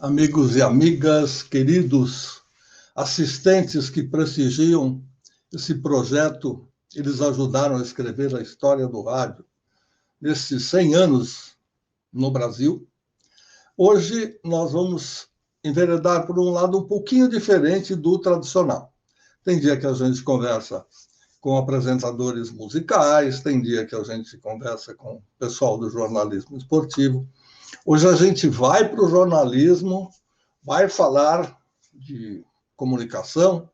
amigos e amigas, queridos assistentes que prestigiam esse projeto. Eles ajudaram a escrever a história do rádio nesses 100 anos no Brasil. Hoje nós vamos enveredar por um lado um pouquinho diferente do tradicional. Tem dia que a gente conversa com apresentadores musicais, tem dia que a gente conversa com o pessoal do jornalismo esportivo. Hoje a gente vai para o jornalismo, vai falar de comunicação,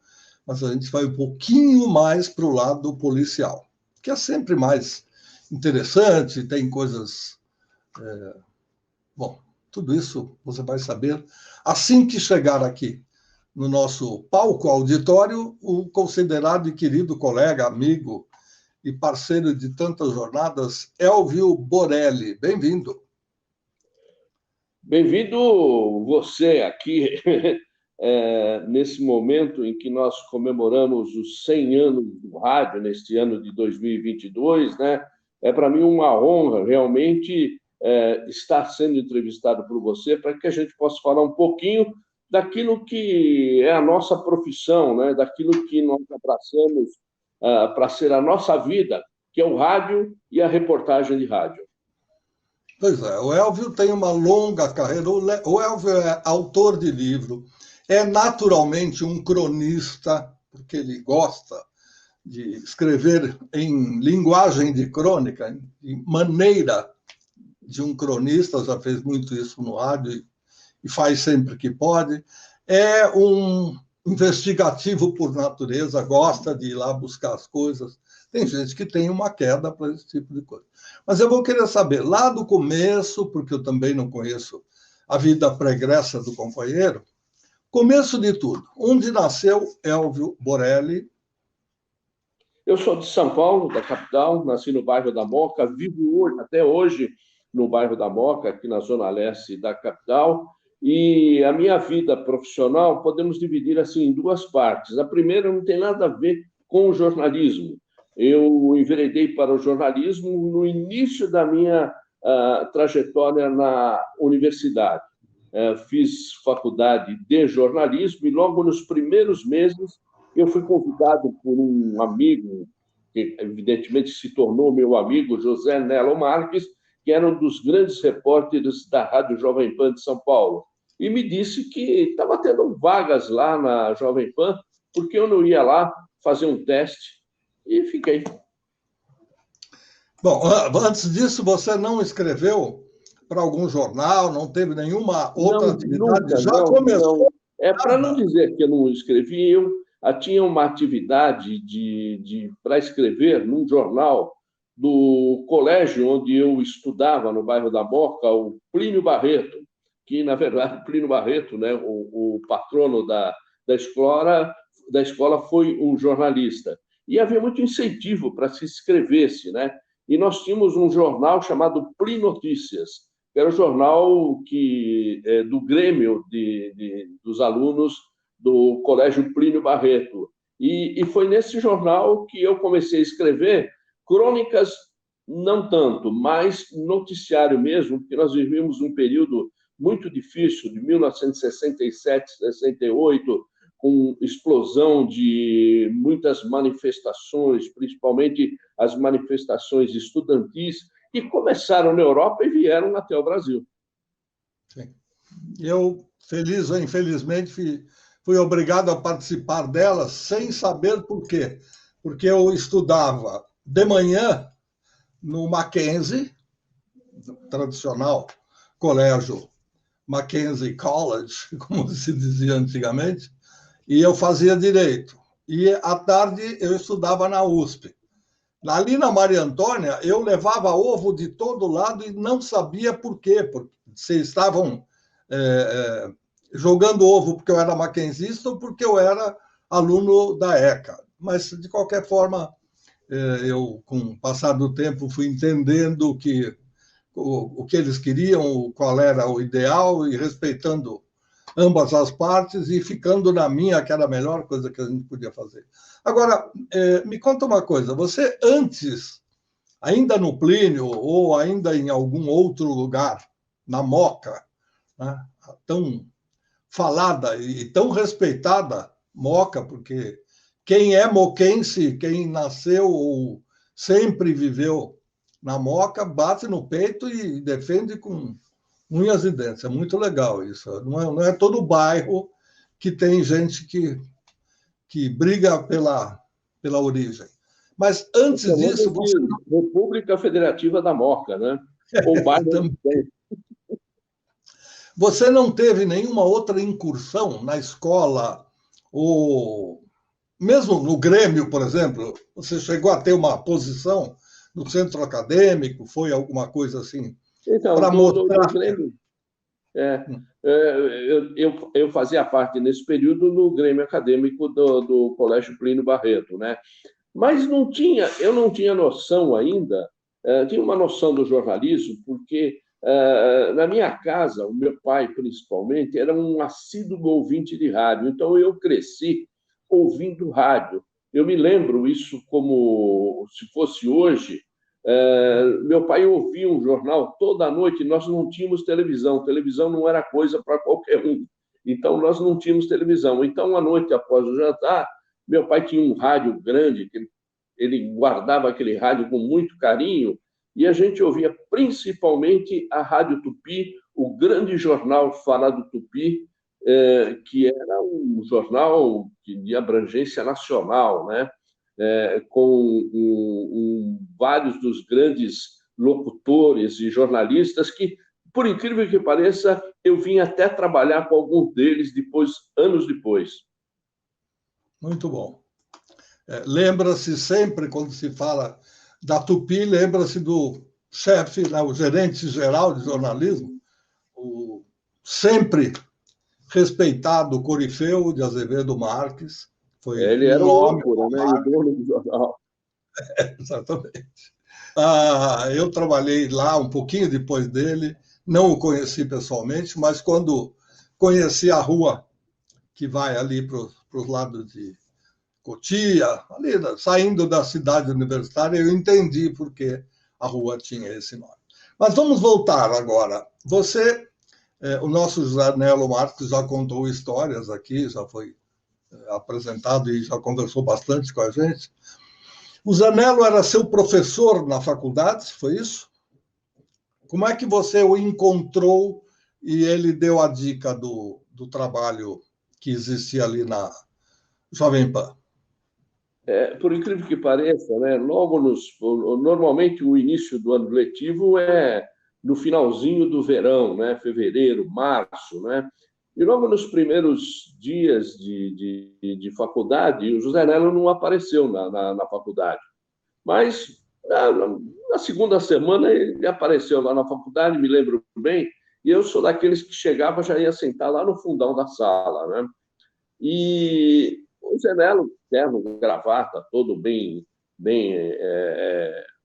mas a gente vai um pouquinho mais para o lado policial, que é sempre mais interessante, tem coisas... Bom, tudo isso você vai saber assim que chegar aqui no nosso palco auditório, o considerado e querido colega, amigo e parceiro de tantas jornadas, Elvio Borelli. Bem-vindo. Bem-vindo você aqui, nesse momento em que nós comemoramos os 100 anos do rádio, neste ano de 2022, né? É para mim uma honra, realmente, estar sendo entrevistado por você, para que a gente possa falar um pouquinho daquilo que é a nossa profissão, né? Daquilo que nós abraçamos para ser a nossa vida, que é o rádio e a reportagem de rádio. Pois é, o Elvio tem uma longa carreira. O Elvio é autor de livro, é naturalmente um cronista, porque ele gosta de escrever em linguagem de crônica, em maneira de um cronista, já fez muito isso no rádio e faz sempre que pode. É um investigativo por natureza, gosta de ir lá buscar as coisas. Tem gente que tem uma queda para esse tipo de coisa. Mas eu vou querer saber, lá do começo, porque eu também não conheço a vida pregressa do companheiro, começo de tudo, onde nasceu Elvio Borelli? Eu sou de São Paulo, da capital, nasci no bairro da Moca, vivo hoje, até hoje no bairro da Moca, aqui na zona leste da capital, e a minha vida profissional podemos dividir assim em duas partes. A primeira não tem nada a ver com o jornalismo. Eu enveredei para o jornalismo no início da minha trajetória na universidade. Fiz faculdade de jornalismo e logo nos primeiros meses eu fui convidado por um amigo, que evidentemente se tornou meu amigo, José Nelo Marques, que era um dos grandes repórteres da Rádio Jovem Pan de São Paulo. E me disse que estava tendo vagas lá na Jovem Pan, porque eu não ia lá fazer um teste, e fiquei. Bom, antes disso, você não escreveu para algum jornal, não teve nenhuma outra atividade? Nunca, Já não, começou? Não. Para não dizer que eu não escrevi, eu tinha uma atividade para escrever num jornal do colégio onde eu estudava, no bairro da Moca, o Plínio Barreto, que, na verdade, Plínio Barreto, né, o patrono da escola, foi um jornalista. E havia muito incentivo para se escrevesse, né? E nós tínhamos um jornal chamado Pli Notícias, que era o jornal do Grêmio dos alunos do Colégio Plínio Barreto. E foi nesse jornal que eu comecei a escrever crônicas, não tanto, mas noticiário mesmo, porque nós vivemos um período muito difícil, de 1967, 68, com explosão de muitas manifestações, principalmente as manifestações estudantis, que começaram na Europa e vieram até o Brasil. Sim. Eu, feliz ou infelizmente, fui obrigado a participar delas sem saber por quê. Porque eu estudava de manhã no Mackenzie, tradicional colégio Mackenzie College, como se dizia antigamente, e eu fazia direito. E à tarde eu estudava na USP. Ali na Maria Antônia, eu levava ovo de todo lado e não sabia por quê. Porque se estavam jogando ovo porque eu era mackenzista ou porque eu era aluno da ECA. Mas, de qualquer forma, eu, com o passar do tempo, fui entendendo o que eles queriam, qual era o ideal, e respeitando ambas as partes e ficando na minha, que era a melhor coisa que a gente podia fazer. Agora, me conta uma coisa, você antes, ainda no Plínio ou ainda em algum outro lugar, na Moca, né, tão falada e tão respeitada, Moca, porque quem é moquense, quem nasceu ou sempre viveu na Moca, bate no peito e defende com unhas e dentes. É muito legal isso. Não é todo bairro que tem gente que briga pela origem. Mas antes disso, você... República Federativa da Moca, né? Ou bairro também. Você não teve nenhuma outra incursão na escola, ou mesmo no Grêmio, por exemplo? Você chegou a ter uma posição no centro acadêmico? Foi alguma coisa assim? Então, para mostrar... no Grêmio, eu fazia parte, nesse período, no Grêmio Acadêmico do Colégio Plínio Barreto, né? Mas eu não tinha noção ainda, tinha uma noção do jornalismo, porque na minha casa, o meu pai, principalmente, era um assíduo ouvinte de rádio, então eu cresci ouvindo rádio. Eu me lembro isso como se fosse hoje. Meu pai ouvia um jornal toda noite, nós não tínhamos televisão não era coisa para qualquer um, então nós não tínhamos televisão. Então, à noite, após o jantar, meu pai tinha um rádio grande, que ele guardava aquele rádio com muito carinho, e a gente ouvia principalmente a Rádio Tupi, o grande jornal Falado Tupi, que era um jornal de abrangência nacional, né? Com vários dos grandes locutores e jornalistas que, por incrível que pareça, eu vim até trabalhar com alguns deles anos depois. Muito bom. Lembra-se sempre, quando se fala da Tupi, lembra-se do chefe, né, o gerente geral de jornalismo, o sempre respeitado Corifeu de Azevedo Marques. Ele era o âncora, né, e o dono do jornal. Exatamente. Eu trabalhei lá um pouquinho depois dele, não o conheci pessoalmente, mas quando conheci a rua que vai ali para os lados de Cotia, ali, saindo da cidade universitária, eu entendi por que a rua tinha esse nome. Mas vamos voltar agora. O nosso José Nelo Marques já contou histórias aqui, já foi apresentado e já conversou bastante com a gente. O Zanello era seu professor na faculdade, foi isso? Como é que você o encontrou e ele deu a dica do trabalho que existia ali na Jovem Pan? Por incrível que pareça, né, normalmente o início do ano letivo é no finalzinho do verão, né, fevereiro, março, né? E logo nos primeiros dias de faculdade, o José Nelo não apareceu na faculdade. Mas na segunda semana ele apareceu lá na faculdade, me lembro bem, e eu sou daqueles que chegava já ia sentar lá no fundão da sala, né? E o Zé Nelo, terno, gravata, todo bem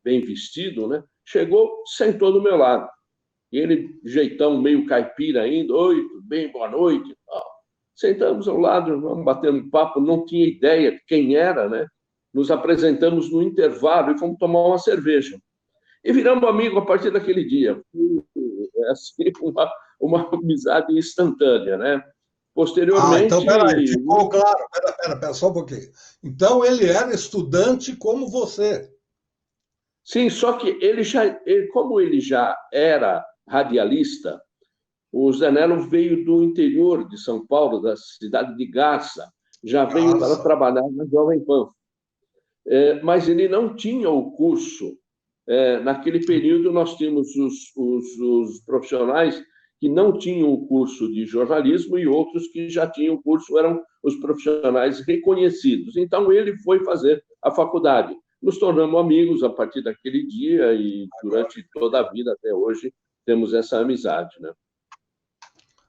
vestido, né? Chegou, sentou do meu lado. E ele, jeitão meio caipira ainda, oi, tudo bem, boa noite. Sentamos ao lado, vamos batendo um papo, não tinha ideia de quem era, né? Nos apresentamos no intervalo e fomos tomar uma cerveja. E viramos amigos a partir daquele dia. Assim, uma amizade instantânea, né? Posteriormente... então, peraí, ficou claro. Pera, só um pouquinho. Então, ele era estudante como você. Sim, só que como ele já era radialista, o Zanello veio do interior de São Paulo, da cidade de Garça, já veio para trabalhar na Jovem Pan. Mas ele não tinha o curso. Naquele período, nós tínhamos os profissionais que não tinham o curso de jornalismo e outros que já tinham o curso, eram os profissionais reconhecidos. Então, ele foi fazer a faculdade. Nos tornamos amigos a partir daquele dia e durante toda a vida até hoje temos essa amizade, né?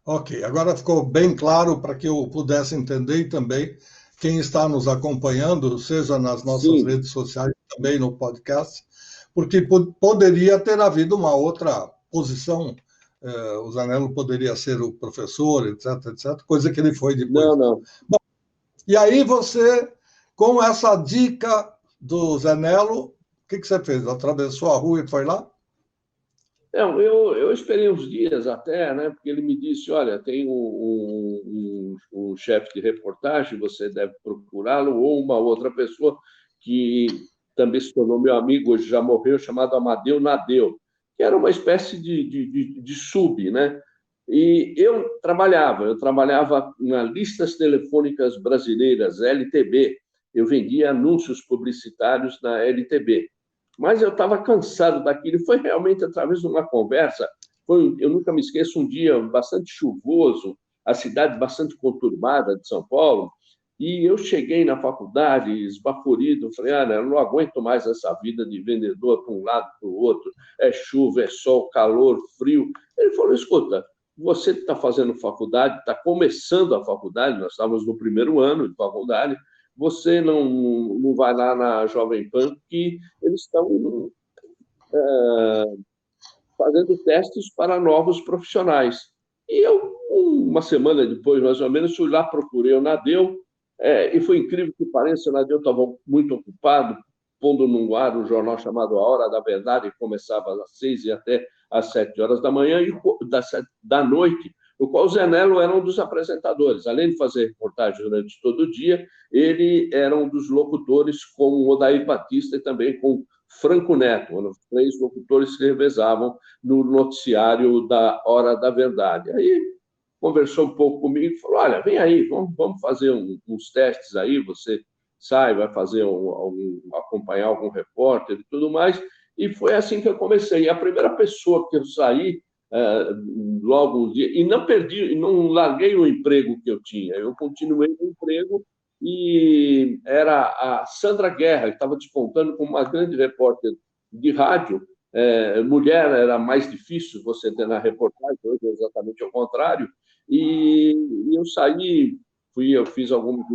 Ok, agora ficou bem claro para que eu pudesse entender e também quem está nos acompanhando, seja nas nossas redes sociais, também no podcast, porque poderia ter havido uma outra posição. O Zanello poderia ser o professor, etc., coisa que ele foi depois. Não. Bom, e aí você, com essa dica do Zanello, o que você fez? Atravessou a rua e foi lá? Eu esperei uns dias até, né? Porque ele me disse, olha, tem um chefe de reportagem, você deve procurá-lo, ou uma outra pessoa que também se tornou meu amigo, hoje já morreu, chamado Amadeu Nadeu, que era uma espécie de sub, né? E eu trabalhava na Listas Telefônicas Brasileiras, LTB, eu vendia anúncios publicitários na LTB. Mas eu estava cansado daquilo, e foi realmente através de uma conversa. Eu nunca me esqueço, um dia bastante chuvoso, a cidade bastante conturbada de São Paulo, e eu cheguei na faculdade esbaforido, falei, eu não aguento mais essa vida de vendedor para um lado para o outro, é chuva, é sol, calor, frio. Ele falou, escuta, você está fazendo faculdade, está começando a faculdade, nós estávamos no primeiro ano de faculdade, você não vai lá na Jovem Pan, que eles estão fazendo testes para novos profissionais. E eu, uma semana depois, mais ou menos, fui lá, procurei o Nadeu, e foi incrível que pareça, o Nadeu estava muito ocupado, pondo no ar um jornal chamado A Hora da Verdade, que começava às 6 e até às 7 horas da manhã, e da noite, no qual o Zé Nelo era um dos apresentadores. Além de fazer reportagem durante todo o dia, ele era um dos locutores com o Odair Batista e também com Franco Neto, os três locutores se revezavam no noticiário da Hora da Verdade. Aí conversou um pouco comigo e falou, olha, vem aí, vamos fazer uns testes aí, você sai, vai fazer acompanhar algum repórter e tudo mais. E foi assim que eu comecei. E a primeira pessoa que eu saí, logo um dia, e não perdi, não larguei o emprego que eu tinha, eu continuei no emprego, e era a Sandra Guerra, que estava despontando como uma grande repórter de rádio. Mulher era mais difícil você ter na reportagem, hoje é exatamente ao contrário. E eu saí, eu fiz algumas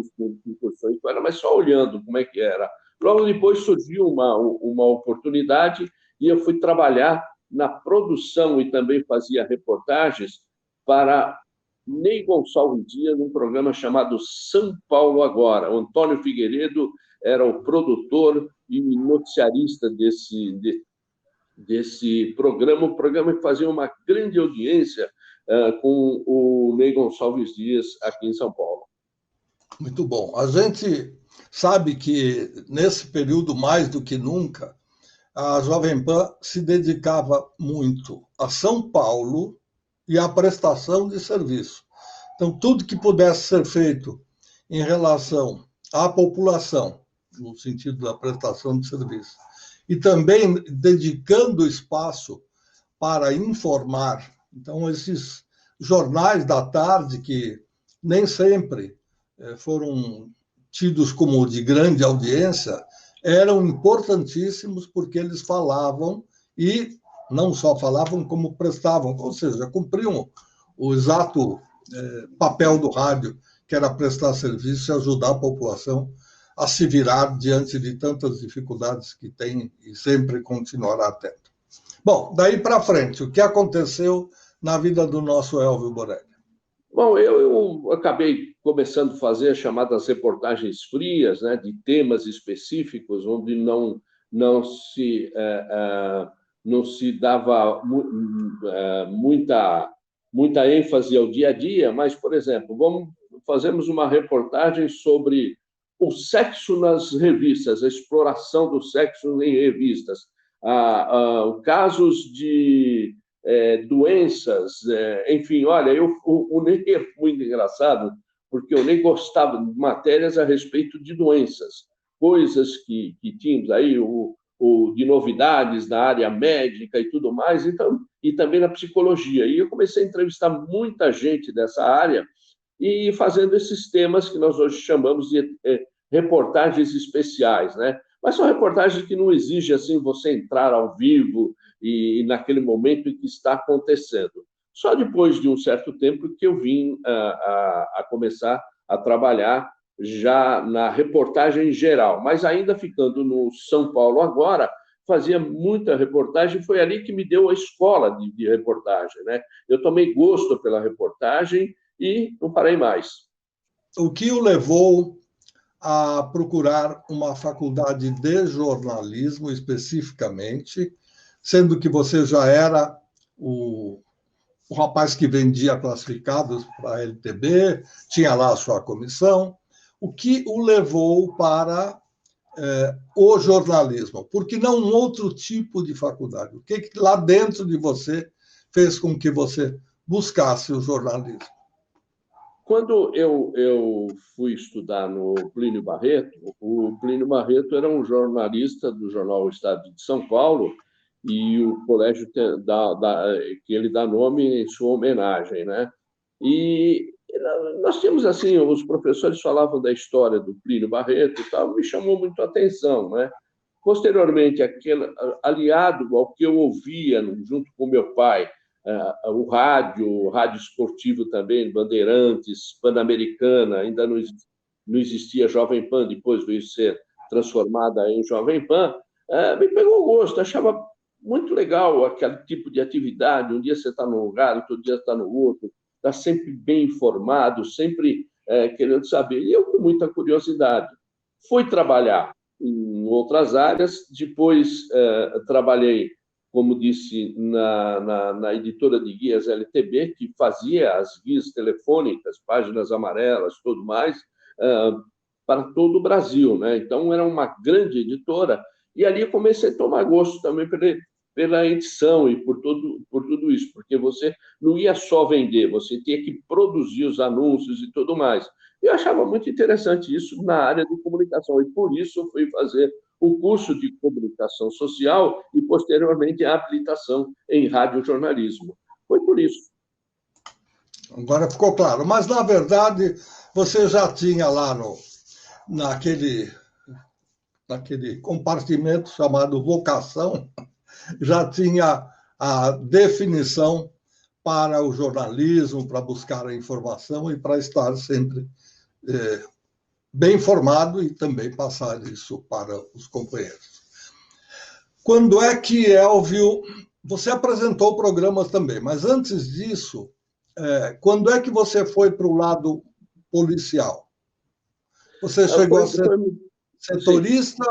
incursões com ela, mas só olhando como é que era. Logo depois surgiu uma oportunidade e eu fui trabalhar na produção e também fazia reportagens para Ney Gonçalves Dias, num programa chamado São Paulo Agora. O Antônio Figueiredo era o produtor e noticiarista desse programa, um programa que fazia uma grande audiência com o Ney Gonçalves Dias aqui em São Paulo. Muito bom. A gente sabe que, nesse período, mais do que nunca, a Jovem Pan se dedicava muito a São Paulo e à prestação de serviço. Então, tudo que pudesse ser feito em relação à população, no sentido da prestação de serviço, e também dedicando espaço para informar. Então, esses jornais da tarde, que nem sempre foram tidos como de grande audiência, eram importantíssimos porque eles falavam, e não só falavam, como prestavam, ou seja, cumpriam o exato papel do rádio, que era prestar serviço e ajudar a população a se virar diante de tantas dificuldades que tem e sempre continuará tendo. Bom, daí para frente, o que aconteceu na vida do nosso Elvio Borelli? Bom, eu acabei começando a fazer as chamadas reportagens frias, né, de temas específicos, onde não se dava muita ênfase ao dia a dia, mas, por exemplo, fazemos uma reportagem sobre o sexo nas revistas, a exploração do sexo em revistas, casos de doenças, enfim, olha, o Ney é muito engraçado, porque eu nem gostava de matérias a respeito de doenças, coisas que tínhamos aí, de novidades na área médica e tudo mais, então, e também na psicologia. E eu comecei a entrevistar muita gente dessa área e fazendo esses temas que nós hoje chamamos de reportagens especiais, né? Mas são reportagens que não exigem assim você entrar ao vivo e naquele momento em que está acontecendo. Só depois de um certo tempo que eu vim a começar a trabalhar já na reportagem geral, mas ainda ficando no São Paulo Agora, fazia muita reportagem, foi ali que me deu a escola de reportagem, né? Eu tomei gosto pela reportagem e não parei mais. O que o levou a procurar uma faculdade de jornalismo especificamente, sendo que você já era o rapaz que vendia classificados para a LTB, tinha lá a sua comissão, o que o levou para o jornalismo? Porque não um outro tipo de faculdade? O que lá dentro de você fez com que você buscasse o jornalismo? Quando eu fui estudar no Plínio Barreto, o Plínio Barreto era um jornalista do jornal O Estado de São Paulo, e o colégio que ele dá nome em sua homenagem, né? E nós tínhamos assim, os professores falavam da história do Plínio Barreto e tal, me chamou muito a atenção, né? Posteriormente, aliado ao que eu ouvia junto com meu pai, o rádio esportivo também, Bandeirantes, Pan-Americana, ainda não existia Jovem Pan, depois veio ser transformada em Jovem Pan, me pegou o gosto, achava muito legal aquele tipo de atividade. Um dia você está num lugar, outro dia está no outro, está sempre bem informado, sempre querendo saber. E eu, com muita curiosidade, fui trabalhar em outras áreas. Depois trabalhei, como disse, na editora de guias LTB, que fazia as guias telefônicas, páginas amarelas, tudo mais, para todo o Brasil, né? Então, era uma grande editora, e ali eu comecei a tomar gosto também pela edição e por tudo isso, porque você não ia só vender, você tinha que produzir os anúncios e tudo mais. Eu achava muito interessante isso na área de comunicação, e por isso eu fui fazer o curso de comunicação social e, posteriormente, a habilitação em radiojornalismo. Foi por isso. Agora ficou claro. Mas, na verdade, você já tinha lá naquele compartimento chamado vocação, já tinha a definição para o jornalismo, para buscar a informação e para estar sempre bem informado e também passar isso para os companheiros. Quando é que, Elvio, você apresentou programas também, mas antes disso, quando é que você foi para o lado policial? Você chegou a ser setorista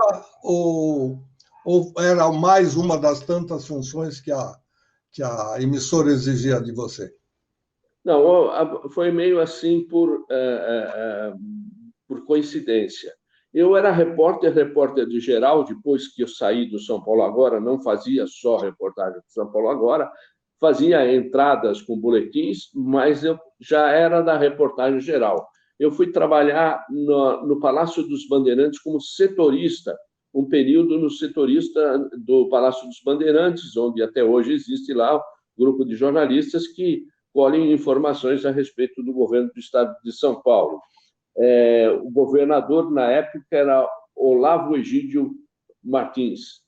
ou era mais uma das tantas funções que a emissora exigia de você? Não, foi meio assim por coincidência. Eu era repórter de geral, depois que eu saí do São Paulo Agora, não fazia só reportagem do São Paulo Agora, fazia entradas com boletins, mas eu já era da reportagem geral. Eu fui trabalhar no Palácio dos Bandeirantes como setorista, um período no setorista do Palácio dos Bandeirantes, onde até hoje existe lá um grupo de jornalistas que colhem informações a respeito do governo do Estado de São Paulo. O governador, na época, era Olavo Egídio Martins.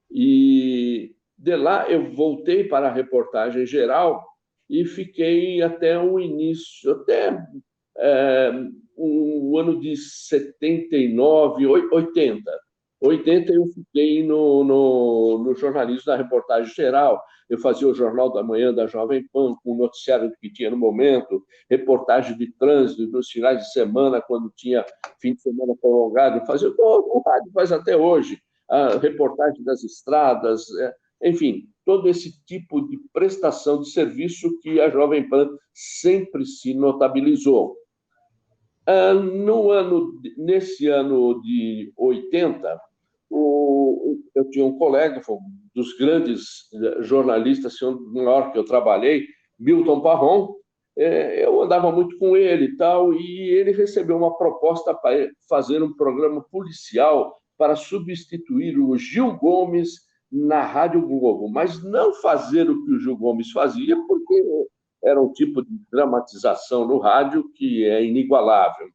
E de lá eu voltei para a reportagem geral e fiquei até o início, até o ano de 79, 80. 80 eu fiquei no jornalismo da reportagem geral. Eu fazia o Jornal da Manhã da Jovem Pan, com o noticiário que tinha no momento, reportagem de trânsito nos finais de semana, quando tinha fim de semana prolongado, eu fazia, o rádio faz até hoje, a reportagem das estradas, enfim, todo esse tipo de prestação de serviço que a Jovem Pan sempre se notabilizou. Nesse ano de 80, eu tinha um colega, foi um dos grandes jornalistas, o maior que eu trabalhei, Milton Parron. Eu andava muito com ele e tal, e ele recebeu uma proposta para fazer um programa policial para substituir o Gil Gomes na Rádio Globo, mas não fazer o que o Gil Gomes fazia, porque era um tipo de dramatização no rádio que é inigualável,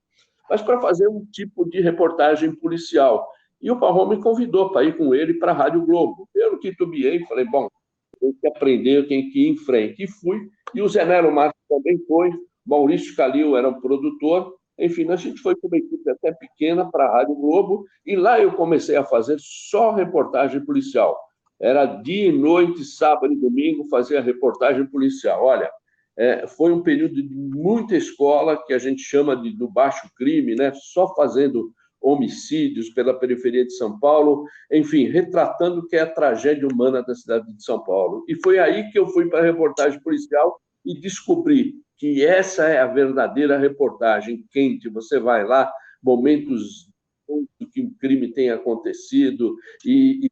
mas para fazer um tipo de reportagem policial. E o Parron me convidou para ir com ele para a Rádio Globo. Eu não titubeei, falei, bom, eu tenho que aprender, eu tenho que ir em frente. E fui, e o Zé Nelo Marques também foi, Maurício Calil era o produtor, enfim, a gente foi com uma equipe até pequena para a Rádio Globo, e lá eu comecei a fazer só reportagem policial. Era dia e noite, sábado e domingo, fazia reportagem policial. Olha, foi um período de muita escola, que a gente chama do baixo crime, né? Só fazendo homicídios pela periferia de São Paulo, enfim, retratando o que é a tragédia humana da cidade de São Paulo. E foi aí que eu fui para a reportagem policial e descobri que essa é a verdadeira reportagem quente. Você vai lá, momentos que um crime tem acontecido e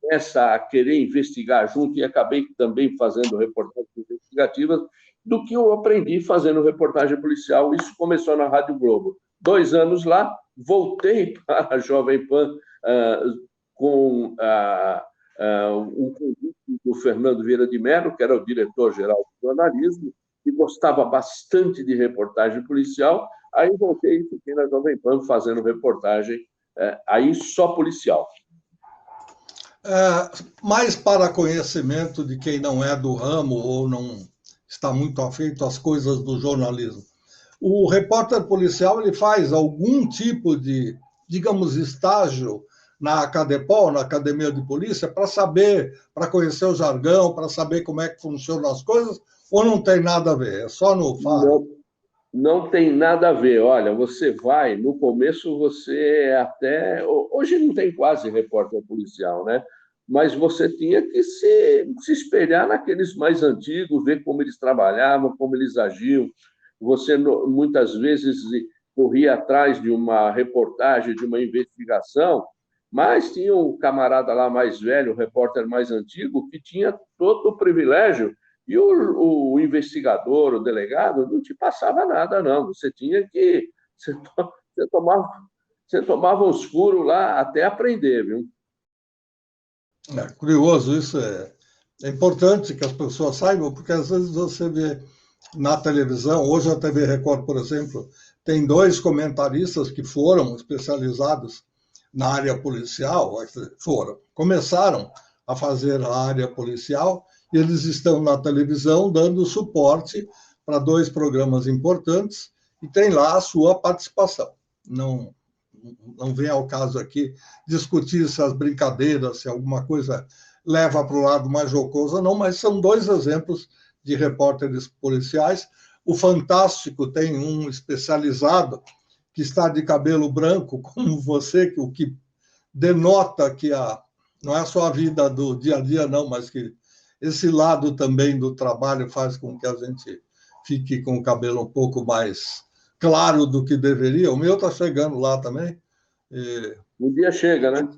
começa a querer investigar junto, e acabei também fazendo reportagens investigativas, do que eu aprendi fazendo reportagem policial. Isso começou na Rádio Globo. 2 anos lá, voltei para a Jovem Pan com um convite do Fernando Vieira de Mello, que era o diretor-geral do jornalismo, e gostava bastante de reportagem policial. Aí voltei e fiquei na Jovem Pan fazendo reportagem, aí só policial. Mais para conhecimento de quem não é do ramo ou não está muito afeito às coisas do jornalismo. O repórter policial ele faz algum tipo de, digamos, estágio na Acadepol, na Academia de Polícia, para saber, para conhecer o jargão, para saber como é que funcionam as coisas, ou não tem nada a ver? É só no faro? Não tem nada a ver. Olha, você vai, no começo você até... Hoje não tem quase repórter policial, né? Mas você tinha que se espelhar naqueles mais antigos, ver como eles trabalhavam, como eles agiam. Você, muitas vezes, corria atrás de uma reportagem, de uma investigação, mas tinha um camarada lá mais velho, o repórter mais antigo, que tinha todo o privilégio, e o investigador, o delegado, não te passava nada, não. Você tinha que... Você tomava um escuro lá até aprender, viu? É curioso, isso é importante que as pessoas saibam, porque às vezes você vê na televisão, hoje a TV Record, por exemplo, tem 2 comentaristas que foram especializados na área policial, começaram a fazer a área policial, e eles estão na televisão dando suporte para 2 programas importantes, e tem lá a sua participação. Não vem ao caso aqui discutir se as brincadeiras, se alguma coisa leva para o lado mais jocoso ou não, mas são 2 exemplos de repórteres policiais. O Fantástico tem um especializado que está de cabelo branco, como você, o que denota que não é só a vida do dia a dia, não, mas que esse lado também do trabalho faz com que a gente fique com o cabelo um pouco mais claro do que deveria. O meu está chegando lá também. Um dia chega, né?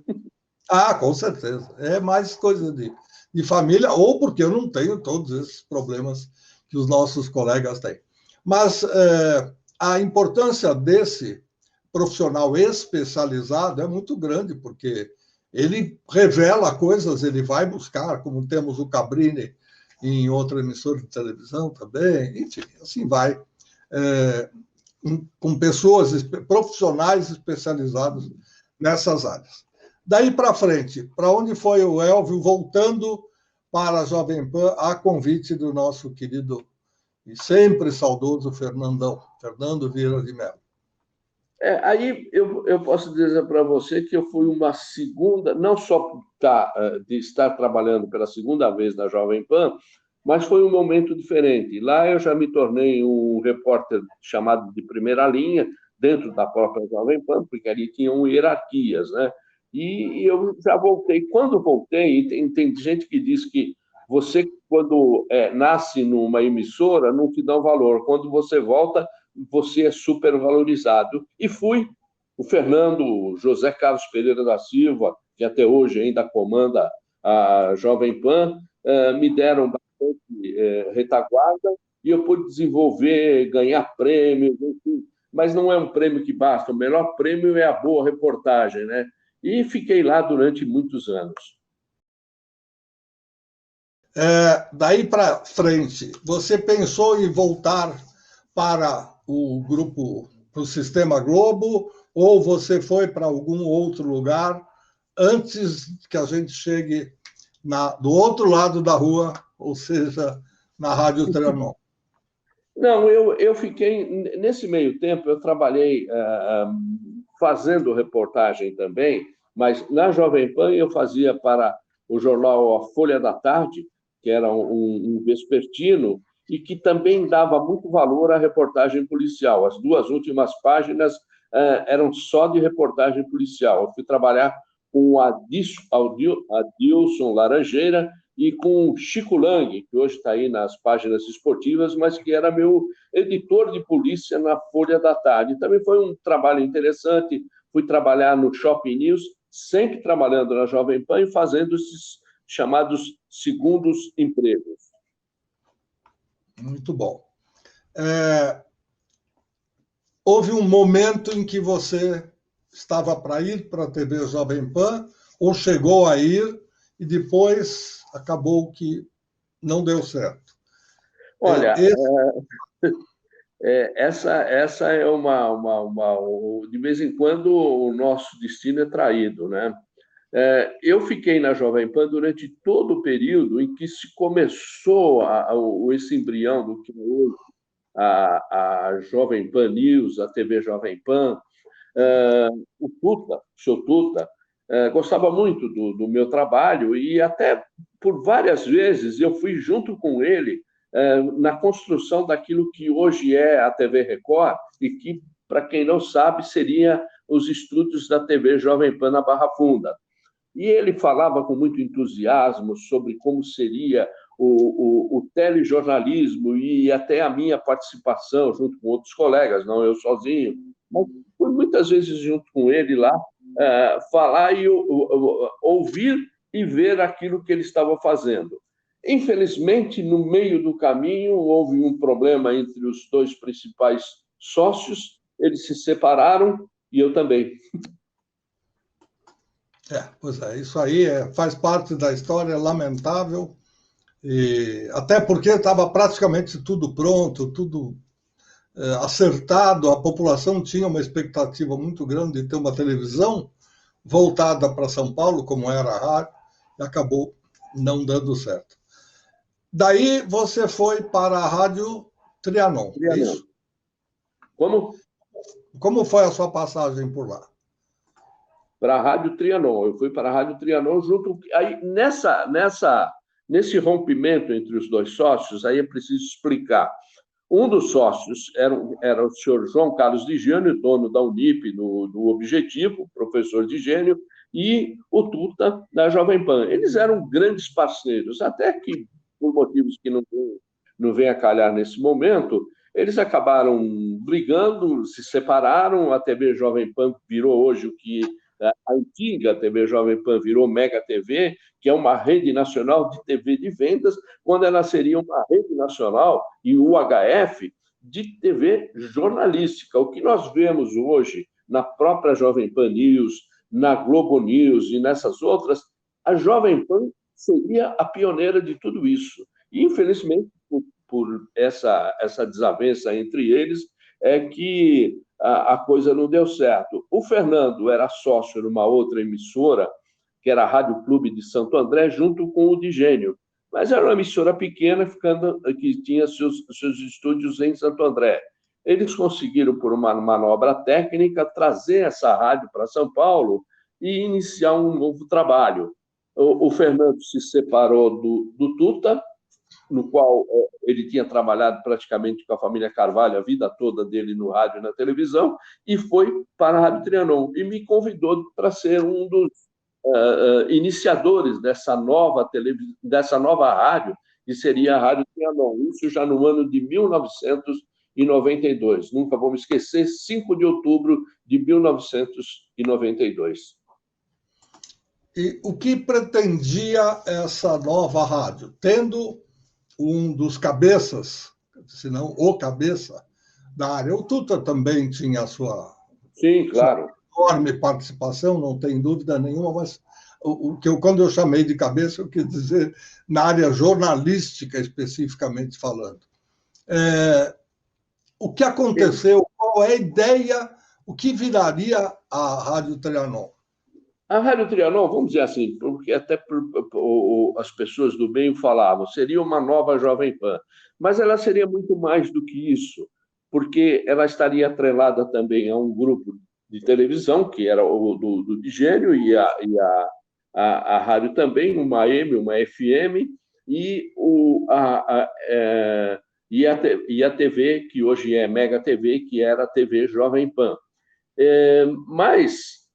Com certeza. É mais coisa de família, ou porque eu não tenho todos esses problemas que os nossos colegas têm. Mas a importância desse profissional especializado é muito grande, porque ele revela coisas, ele vai buscar, como temos o Cabrini em outra emissora de televisão também, enfim, assim vai, com pessoas, profissionais especializados nessas áreas. Daí para frente, para onde foi o Elvio voltando para a Jovem Pan a convite do nosso querido e sempre saudoso Fernando Vieira de Mello? Aí eu posso dizer para você que eu fui uma segunda, não só de estar trabalhando pela segunda vez na Jovem Pan, mas foi um momento diferente. Lá eu já me tornei um repórter chamado de primeira linha, dentro da própria Jovem Pan, porque ali tinham hierarquias, né? E eu já voltei. Quando voltei, tem gente que diz que você, quando nasce numa emissora, não te dá valor. Quando você volta, você é supervalorizado. E fui. O Fernando José Carlos Pereira da Silva, que até hoje ainda comanda a Jovem Pan, me deram bastante retaguarda e eu pude desenvolver, ganhar prêmios, enfim. Mas não é um prêmio que basta. O melhor prêmio é a boa reportagem, né? E fiquei lá durante muitos anos. Daí para frente, você pensou em voltar para o grupo, para o Sistema Globo, ou você foi para algum outro lugar antes que a gente chegue do outro lado da rua, ou seja, na Rádio Trianon? Não, eu fiquei... Nesse meio tempo, eu trabalhei fazendo reportagem também, mas na Jovem Pan eu fazia para o jornal A Folha da Tarde, que era um vespertino, e que também dava muito valor à reportagem policial. As 2 últimas páginas eram só de reportagem policial. Eu fui trabalhar com o Adilson Laranjeira e com o Chico Lang, que hoje está aí nas páginas esportivas, mas que era meu editor de polícia na Folha da Tarde. Também foi um trabalho interessante. Fui trabalhar no Shopping News, sempre trabalhando na Jovem Pan e fazendo esses chamados segundos empregos. Muito bom. Houve um momento em que você estava para ir para a TV Jovem Pan, ou chegou a ir, e depois acabou que não deu certo. Olha, essa é de vez em quando o nosso destino é traído, né? Eu fiquei na Jovem Pan durante todo o período em que se começou esse embrião do que hoje a Jovem Pan News, a TV Jovem Pan. O Tuta, o seu Tuta, gostava muito do meu trabalho e até por várias vezes eu fui junto com ele na construção daquilo que hoje é a TV Record e que, para quem não sabe, seria os estúdios da TV Jovem Pan na Barra Funda. E ele falava com muito entusiasmo sobre como seria o telejornalismo e até a minha participação junto com outros colegas, não eu sozinho, mas fui muitas vezes junto com ele lá, falar e ouvir e ver aquilo que ele estava fazendo. Infelizmente, no meio do caminho, houve um problema entre os dois principais sócios, eles se separaram e eu também. Pois é, isso aí faz parte da história, é lamentável, e até porque estava praticamente tudo pronto, tudo acertado, a população tinha uma expectativa muito grande de ter uma televisão voltada para São Paulo, como era a rádio, e acabou não dando certo. Daí você foi para a Rádio Trianon, é isso? Como foi a sua passagem por lá? Para a Rádio Trianon. Eu fui para a Rádio Trianon junto... Aí, nesse rompimento entre os dois sócios, aí é preciso explicar. Um dos sócios era o senhor João Carlos Digênio, dono da Unip, do Objetivo, professor Digênio, e o Tuta, da Jovem Pan. Eles eram grandes parceiros, até que, por motivos que não vem a calhar nesse momento, eles acabaram brigando, se separaram, a TV Jovem Pan virou hoje o que a antiga TV Jovem Pan virou Mega TV, que é uma rede nacional de TV de vendas, quando ela seria uma rede nacional e UHF de TV jornalística. O que nós vemos hoje na própria Jovem Pan News, na Globo News e nessas outras, a Jovem Pan seria a pioneira de tudo isso. E, infelizmente, por essa desavença entre eles, é que a coisa não deu certo. O Fernando era sócio numa outra emissora, que era a Rádio Clube de Santo André, junto com o Digênio. Mas era uma emissora pequena, que tinha seus estúdios em Santo André. Eles conseguiram, por uma manobra técnica, trazer essa rádio para São Paulo e iniciar um novo trabalho. O Fernando se separou do Tuta, no qual ele tinha trabalhado praticamente com a família Carvalho a vida toda dele no rádio e na televisão, e foi para a Rádio Trianon, e me convidou para ser um dos iniciadores dessa nova rádio, que seria a Rádio Trianon, isso já no ano de 1992. Nunca vou me esquecer, 5 de outubro de 1992. E o que pretendia essa nova rádio? Tendo um dos cabeças, se não o cabeça da área. O Tuta também tinha a sua, sim, claro, sua enorme participação, não tem dúvida nenhuma, mas quando eu chamei de cabeça, eu quis dizer na área jornalística, especificamente falando. O que aconteceu? Qual é a ideia? O que viraria a Rádio Trianon? A Rádio Trianon, vamos dizer assim, porque até as pessoas do bem falavam, seria uma nova Jovem Pan, mas ela seria muito mais do que isso, porque ela estaria atrelada também a um grupo de televisão, que era o do Digênio, e a rádio também, uma AM, uma FM, e a TV, que hoje é Mega TV, que era a TV Jovem Pan. Mas,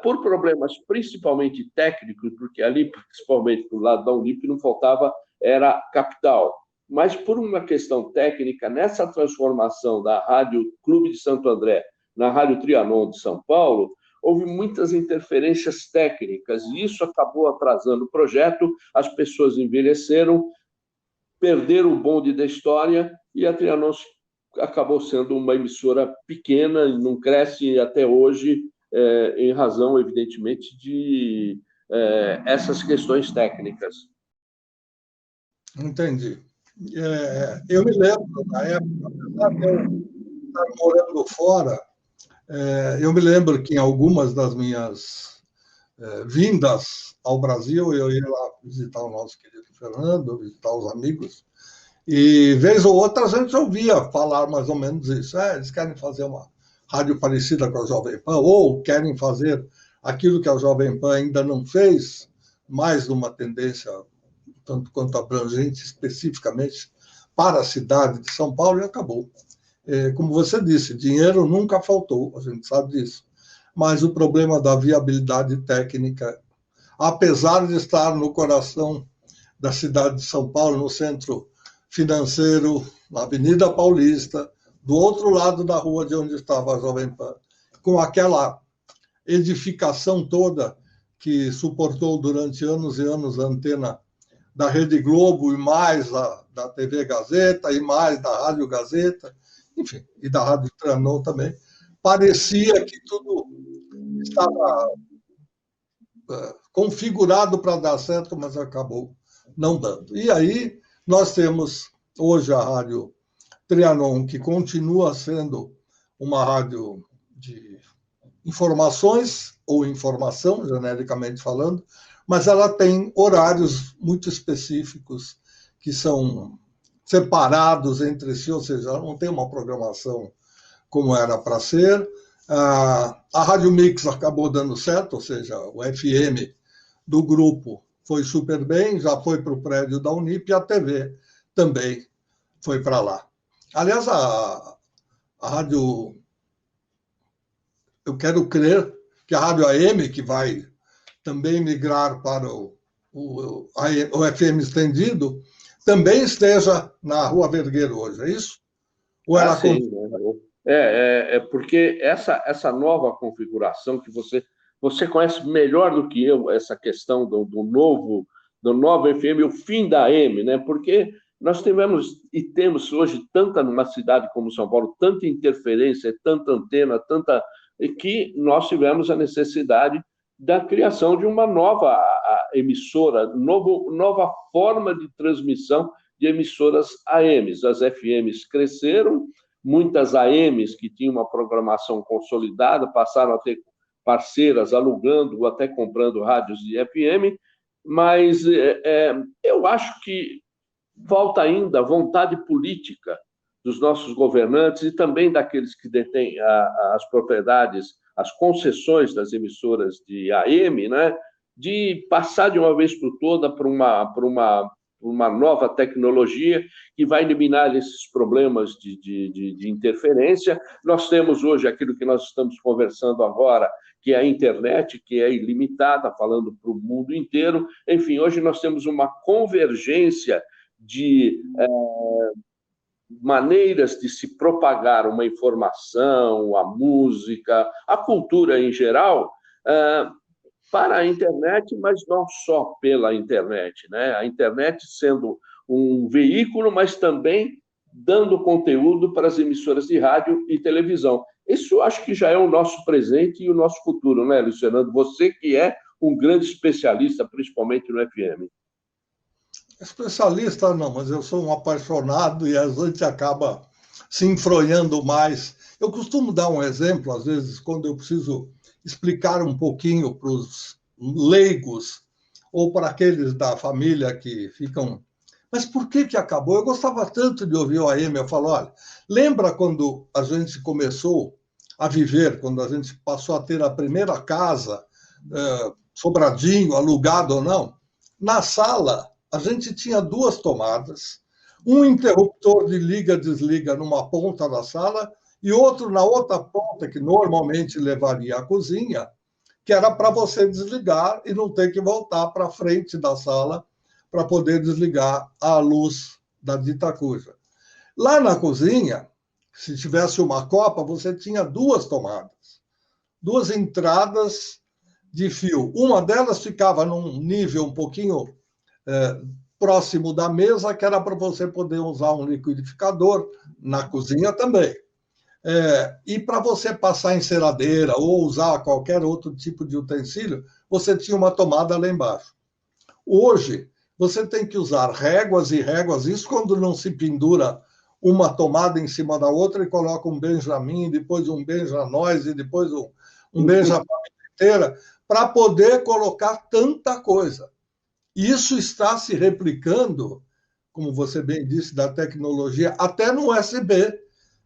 por problemas principalmente técnicos, porque ali, principalmente do lado da Unip, não faltava, era capital. Mas, por uma questão técnica, nessa transformação da Rádio Clube de Santo André na Rádio Trianon de São Paulo, houve muitas interferências técnicas, e isso acabou atrasando o projeto, as pessoas envelheceram, perderam o bonde da história, e a Trianon acabou sendo uma emissora pequena, e não cresce até hoje, em razão, evidentemente, de essas questões técnicas. Entendi. Eu me lembro, na época, apesar de eu estar morando fora, eu me lembro que em algumas das minhas vindas ao Brasil, eu ia lá visitar o nosso querido Fernando, visitar os amigos, e vez ou outra a gente ouvia falar mais ou menos isso. Eles querem fazer uma rádio parecida com a Jovem Pan, ou querem fazer aquilo que a Jovem Pan ainda não fez, mais uma tendência tanto quanto abrangente especificamente para a cidade de São Paulo, e acabou. Como você disse, dinheiro nunca faltou, a gente sabe disso, mas o problema da viabilidade técnica, apesar de estar no coração da cidade de São Paulo, no centro financeiro, na Avenida Paulista, do outro lado da rua de onde estava a Jovem Pan, com aquela edificação toda que suportou durante anos e anos a antena da Rede Globo e mais da TV Gazeta e mais da Rádio Gazeta, enfim, e da Rádio Trianon também, parecia que tudo estava configurado para dar certo, mas acabou não dando. E aí nós temos hoje a Rádio Trianon, que continua sendo uma rádio de informações ou informação, genericamente falando, mas ela tem horários muito específicos que são separados entre si, ou seja, ela não tem uma programação como era para ser. A Rádio Mix acabou dando certo, ou seja, o FM do grupo foi super bem, já foi para o prédio da Unip, e a TV também foi para lá. Aliás, a rádio, eu quero crer que a Rádio AM, que vai também migrar para o FM estendido, também esteja na Rua Vergueiro hoje, é isso? Ou ela sim, porque essa nova configuração que você conhece melhor do que eu, essa questão do novo FM, o fim da AM, né? Porque nós tivemos e temos hoje numa cidade como São Paulo, tanta interferência, tanta antena, que nós tivemos a necessidade da criação de uma nova emissora, nova forma de transmissão de emissoras AMs. As FMs cresceram, muitas AMs que tinham uma programação consolidada passaram a ter parceiras alugando ou até comprando rádios de FM, mas eu acho que falta ainda vontade política dos nossos governantes e também daqueles que detêm as propriedades, as concessões das emissoras de AM, né, de passar de uma vez por toda para uma nova tecnologia que vai eliminar esses problemas de interferência. Nós temos hoje aquilo que nós estamos conversando agora, que é a internet, que é ilimitada, falando para o mundo inteiro. Enfim, hoje nós temos uma convergência de maneiras de se propagar uma informação, a música, a cultura em geral, para a internet, mas não só pela internet, né? A internet sendo um veículo, mas também dando conteúdo para as emissoras de rádio e televisão. Isso acho que já é o nosso presente e o nosso futuro, né, Luiz Fernando? Você que é um grande especialista, principalmente no FM. Especialista não, mas eu sou um apaixonado e a gente acaba se enfronhando mais. Eu costumo dar um exemplo, às vezes, quando eu preciso explicar um pouquinho para os leigos ou para aqueles da família que ficam... Mas por que acabou? Eu gostava tanto de ouvir o AM. Eu falo, olha, lembra quando a gente começou a viver, quando a gente passou a ter a primeira casa, sobradinho, alugado ou não? Na sala, a gente tinha 2 tomadas, um interruptor de liga-desliga numa ponta da sala e outro na outra ponta, que normalmente levaria à cozinha, que era para você desligar e não ter que voltar para frente da sala para poder desligar a luz da dita cuja. Lá na cozinha, se tivesse uma copa, você tinha duas tomadas, duas entradas de fio. Uma delas ficava num nível um pouquinho próximo da mesa, que era para você poder usar um liquidificador, na cozinha também. E para você passar enceradeira ou usar qualquer outro tipo de utensílio, você tinha uma tomada lá embaixo. Hoje, você tem que usar réguas e réguas, isso quando não se pendura uma tomada em cima da outra e coloca um Benjamin, depois um Benjanois e depois um Benjamin inteira, para poder colocar tanta coisa. Isso está se replicando, como você bem disse, da tecnologia, até no USB.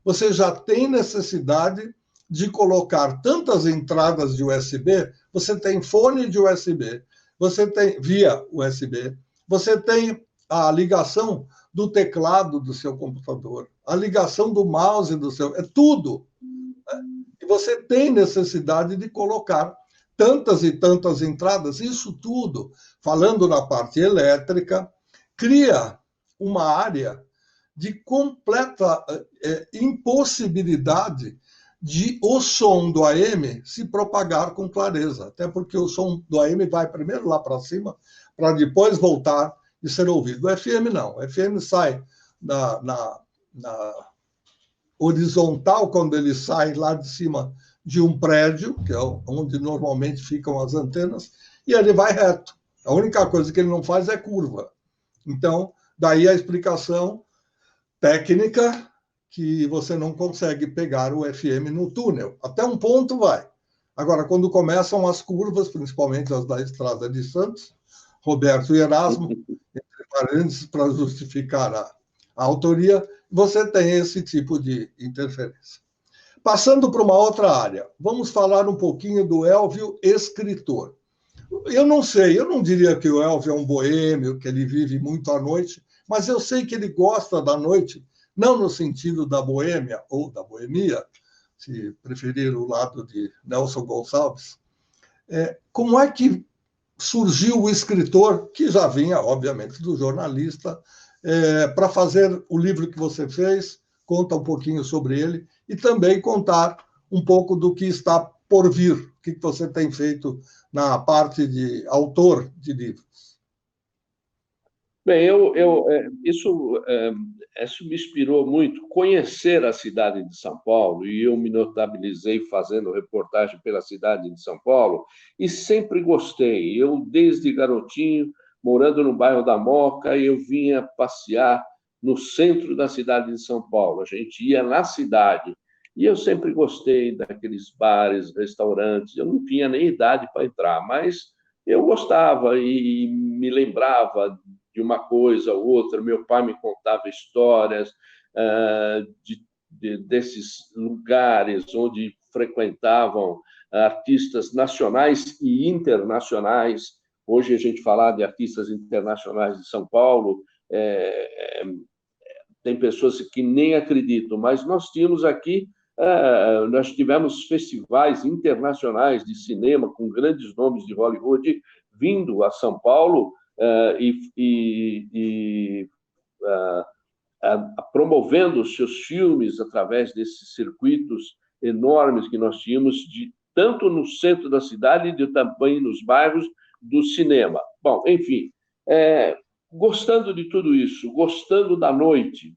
Você já tem necessidade de colocar tantas entradas de USB, você tem fone de USB, você tem via USB, você tem a ligação do teclado do seu computador, a ligação do mouse do seu... É tudo. E você tem necessidade de colocar tantas e tantas entradas, isso tudo, falando na parte elétrica, cria uma área de completa impossibilidade de o som do AM se propagar com clareza, até porque o som do AM vai primeiro lá para cima, para depois voltar e ser ouvido. O FM não, o FM sai na horizontal, quando ele sai lá de cima de um prédio, que é onde normalmente ficam as antenas, e ele vai reto. A única coisa que ele não faz é curva. Então, daí a explicação técnica que você não consegue pegar o FM no túnel. Até um ponto vai. Agora, quando começam as curvas, principalmente as da Estrada de Santos, Roberto e Erasmo, entre parênteses, para justificar a autoria, você tem esse tipo de interferência. Passando para uma outra área, vamos falar um pouquinho do Elvio, escritor. Eu não sei, eu não diria que o Elvio é um boêmio, que ele vive muito à noite, mas eu sei que ele gosta da noite, não no sentido da boêmia ou da boemia, se preferir o lado de Nelson Gonçalves. Como é que surgiu o escritor, que já vinha, obviamente, do jornalista, para fazer o livro que você fez? Conta um pouquinho sobre ele e também contar um pouco do que está por vir, o que você tem feito na parte de autor de livros. Bem, isso me inspirou muito, conhecer a cidade de São Paulo, e eu me notabilizei fazendo reportagem pela cidade de São Paulo, e sempre gostei. Eu, desde garotinho, morando no bairro da Moca, eu vinha passear no centro da cidade de São Paulo. A gente ia na cidade, e eu sempre gostei daqueles bares, restaurantes. Eu não tinha nem idade para entrar, mas eu gostava e me lembrava de uma coisa ou outra. Meu pai me contava histórias desses lugares onde frequentavam artistas nacionais e internacionais. Hoje a gente falar de artistas internacionais de São Paulo, tem pessoas que nem acreditam, mas nós tínhamos aqui, nós tivemos festivais internacionais de cinema com grandes nomes de Hollywood vindo a São Paulo promovendo os seus filmes através desses circuitos enormes que nós tínhamos, tanto no centro da cidade e também nos bairros do cinema. Bom, enfim, gostando de tudo isso, gostando da noite,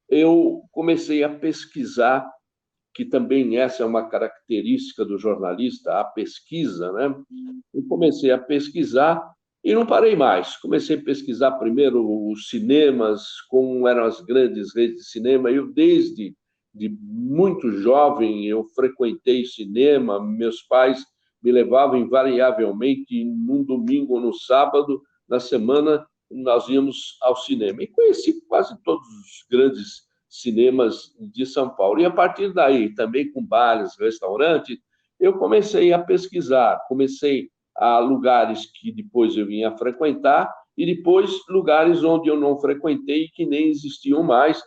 eu comecei a pesquisar, que também essa é uma característica do jornalista, a pesquisa, né? Eu comecei a pesquisar e não parei mais. Comecei a pesquisar primeiro os cinemas, como eram as grandes redes de cinema. Eu, desde muito jovem, eu frequentei cinema. Meus pais me levavam invariavelmente num domingo ou no sábado, na semana, nós íamos ao cinema. E conheci quase todos os grandes cinemas de São Paulo. E, a partir daí, também com bares, restaurantes, eu comecei a pesquisar, comecei a lugares que depois eu vinha frequentar e depois lugares onde eu não frequentei e que nem existiam mais,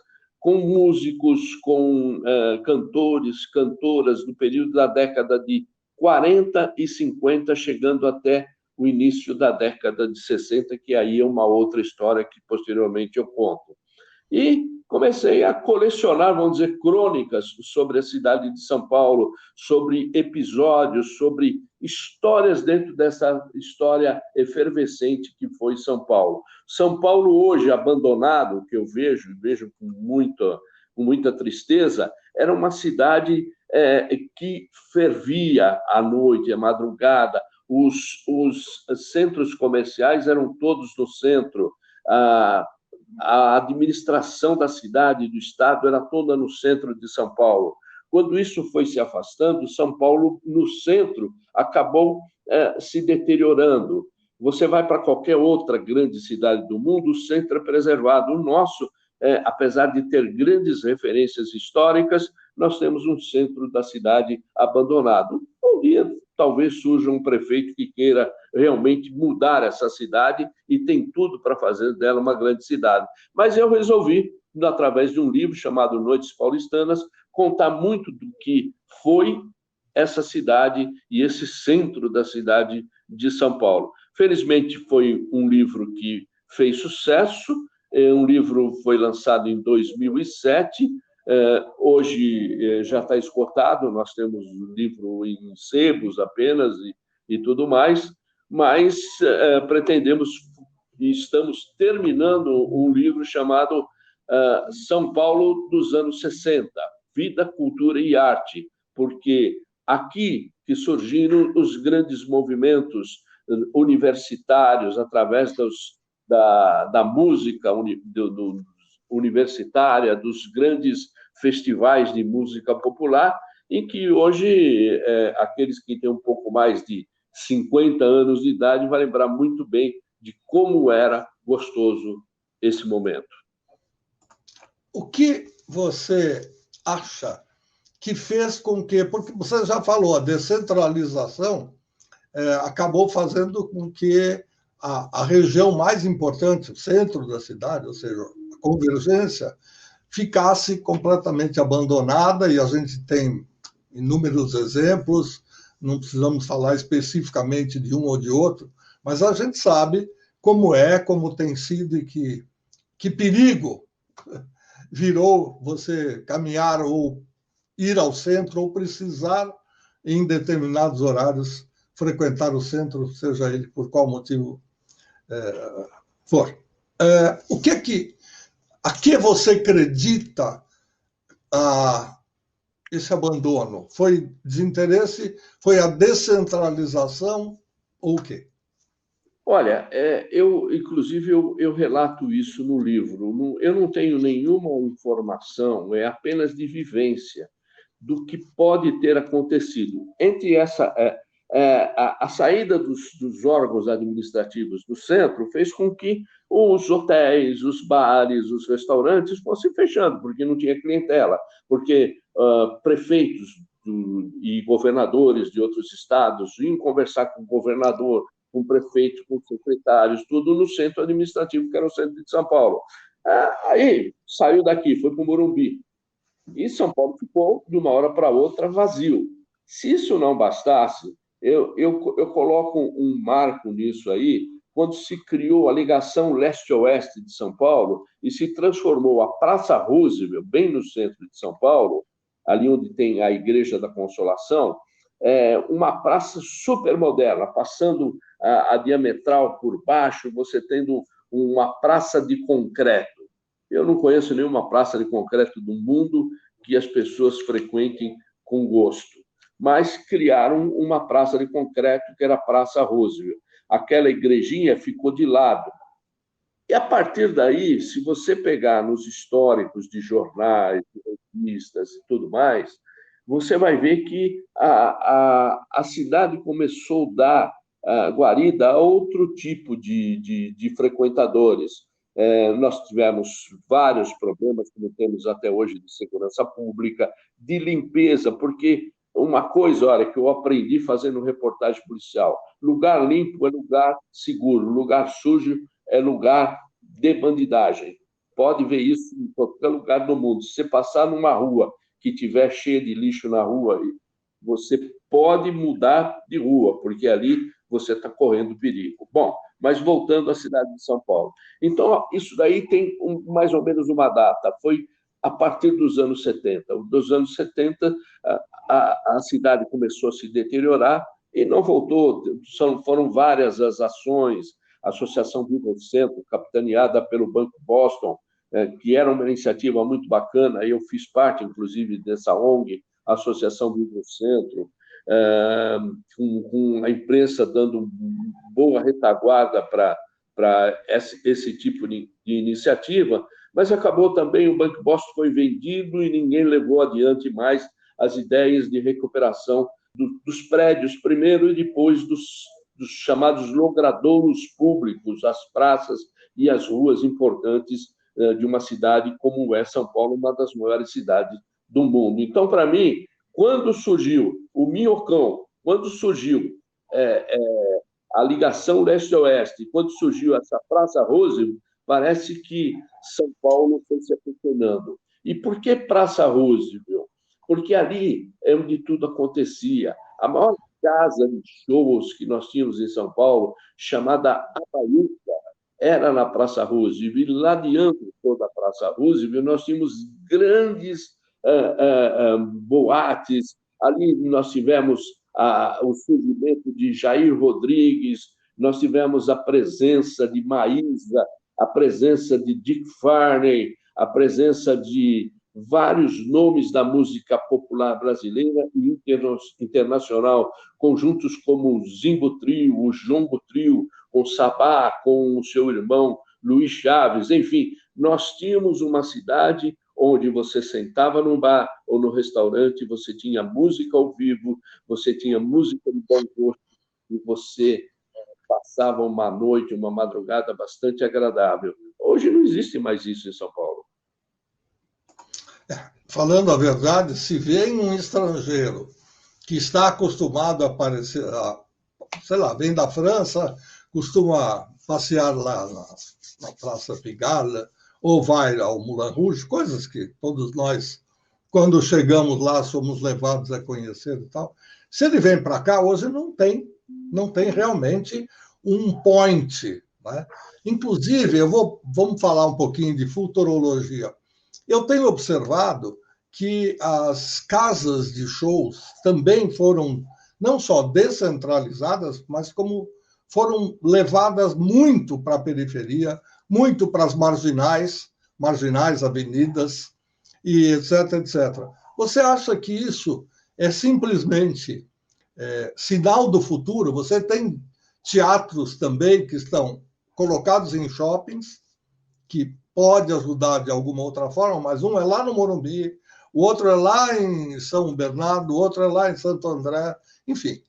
com músicos, com cantores, cantoras, no período da década de 40 e 50, chegando até o início da década de 60, que aí é uma outra história que posteriormente eu conto. E comecei a colecionar, vamos dizer, crônicas sobre a cidade de São Paulo, sobre episódios, sobre histórias dentro dessa história efervescente que foi São Paulo. São Paulo hoje abandonado, que eu vejo com muita tristeza, era uma cidade que fervia à noite, à madrugada. Os centros comerciais eram todos no centro. A administração da cidade, do estado, era toda no centro de São Paulo. Quando isso foi se afastando, São Paulo, no centro, acabou se deteriorando. Você vai para qualquer outra grande cidade do mundo, o centro é preservado. O nosso, apesar de ter grandes referências históricas, nós temos um centro da cidade abandonado. Um dia, talvez surja um prefeito que queira realmente mudar essa cidade e tem tudo para fazer dela uma grande cidade. Mas eu resolvi, através de um livro chamado Noites Paulistanas, contar muito do que foi essa cidade e esse centro da cidade de São Paulo. Felizmente, foi um livro que fez sucesso. Um livro foi lançado em 2007. Hoje já está esgotado, nós temos o livro em sebos apenas e tudo mais, mas pretendemos e estamos terminando um livro chamado São Paulo dos anos 60, Vida, Cultura e Arte, porque aqui que surgiram os grandes movimentos universitários através da música universitária, dos grandes festivais de música popular, em que hoje aqueles que têm um pouco mais de 50 anos de idade vão lembrar muito bem de como era gostoso esse momento. O que você acha que fez com que... Porque você já falou, a descentralização acabou fazendo com que a região mais importante, o centro da cidade, ou seja, a convergência, ficasse completamente abandonada, e a gente tem inúmeros exemplos, não precisamos falar especificamente de um ou de outro, mas a gente sabe como tem sido e que perigo virou você caminhar ou ir ao centro ou precisar, em determinados horários, frequentar o centro, seja ele por qual motivo for. A que você acredita esse abandono? Foi desinteresse? Foi a descentralização? Ou o quê? Olha, inclusive, eu relato isso no livro. Eu não tenho nenhuma informação, é apenas de vivência do que pode ter acontecido. Entre a saída dos órgãos administrativos do centro fez com que os hotéis, os bares, os restaurantes fossem fechando, porque não tinha clientela, porque prefeitos e governadores de outros estados iam conversar com o governador, com o prefeito, com os secretários, tudo no centro administrativo, que era o centro de São Paulo. Aí saiu daqui, foi para o Morumbi. E São Paulo ficou, de uma hora para outra, vazio. Se isso não bastasse, eu coloco um marco nisso aí, quando se criou a ligação leste-oeste de São Paulo e se transformou a Praça Roosevelt, bem no centro de São Paulo, ali onde tem a Igreja da Consolação, uma praça super moderna, passando a diametral por baixo, você tendo uma praça de concreto. Eu não conheço nenhuma praça de concreto do mundo que as pessoas frequentem com gosto, mas criaram uma praça de concreto que era a Praça Roosevelt. Aquela igrejinha ficou de lado. E, a partir daí, se você pegar nos históricos de jornais, de revistas e tudo mais, você vai ver que a cidade começou a dar guarida a outro tipo de frequentadores. Nós tivemos vários problemas, como temos até hoje, de segurança pública, de limpeza, porque uma coisa, olha, que eu aprendi fazendo reportagem policial: lugar limpo é lugar seguro, lugar sujo é lugar de bandidagem. pode ver isso em qualquer lugar do mundo. Se você passar numa rua que tiver cheia de lixo na rua, você pode mudar de rua, porque ali você está correndo perigo. Bom, mas voltando à cidade de São Paulo. Então, isso daí tem mais ou menos uma data. Foi a partir dos anos 70. Dos anos 70, a cidade começou a se deteriorar e não voltou. Foram várias as ações, a Associação Viva Centro, capitaneada pelo Banco Boston, que era uma iniciativa muito bacana. Eu fiz parte, inclusive, dessa ONG, a Associação Viva Centro, com a imprensa dando boa retaguarda para esse tipo de iniciativa, mas acabou também, o Banco Boston foi vendido e ninguém levou adiante mais as ideias de recuperação dos prédios, primeiro, e depois dos chamados logradouros públicos, as praças e as ruas importantes de uma cidade como é São Paulo, uma das maiores cidades do mundo. Então, para mim, quando surgiu o Minhocão, quando surgiu a ligação leste-oeste, quando surgiu essa Praça Roosevelt, parece que São Paulo foi se apaixonando. E por que Praça Roosevelt? Porque ali é onde tudo acontecia. A maior casa de shows que nós tínhamos em São Paulo, chamada Abaiuca, era na Praça Roosevelt. E ladeando toda a Praça Roosevelt, nós tínhamos grandes boates. Ali nós tivemos o surgimento de Jair Rodrigues, nós tivemos a presença de Maísa, a presença de Dick Farney, a presença de vários nomes da música popular brasileira e internacional, conjuntos como o Zimbo Trio, o Jongo Trio, com Sabá, com o seu irmão Luiz Chaves, enfim, nós tínhamos uma cidade onde você sentava num bar ou no restaurante, você tinha música ao vivo, você tinha música de bom gosto e você passava uma noite, uma madrugada bastante agradável. Hoje não existe mais isso em São Paulo. Falando a verdade, se vem um estrangeiro que está acostumado a aparecer, sei lá, vem da França, costuma passear lá na Praça Pigalle, ou vai ao Moulin Rouge, coisas que todos nós, quando chegamos lá, somos levados a conhecer e tal. Se ele vem para cá, hoje não tem realmente um point, né? Inclusive, vamos falar um pouquinho de futurologia. Eu tenho observado que as casas de shows também foram não só descentralizadas, mas como foram levadas muito para a periferia, muito para as marginais, avenidas, e etc, etc. Você acha que isso é simplesmente sinal do futuro? Você tem teatros também que estão colocados em shoppings, que pode ajudar de alguma outra forma, mas um é lá no Morumbi, o outro é lá em São Bernardo, o outro é lá em Santo André, enfim,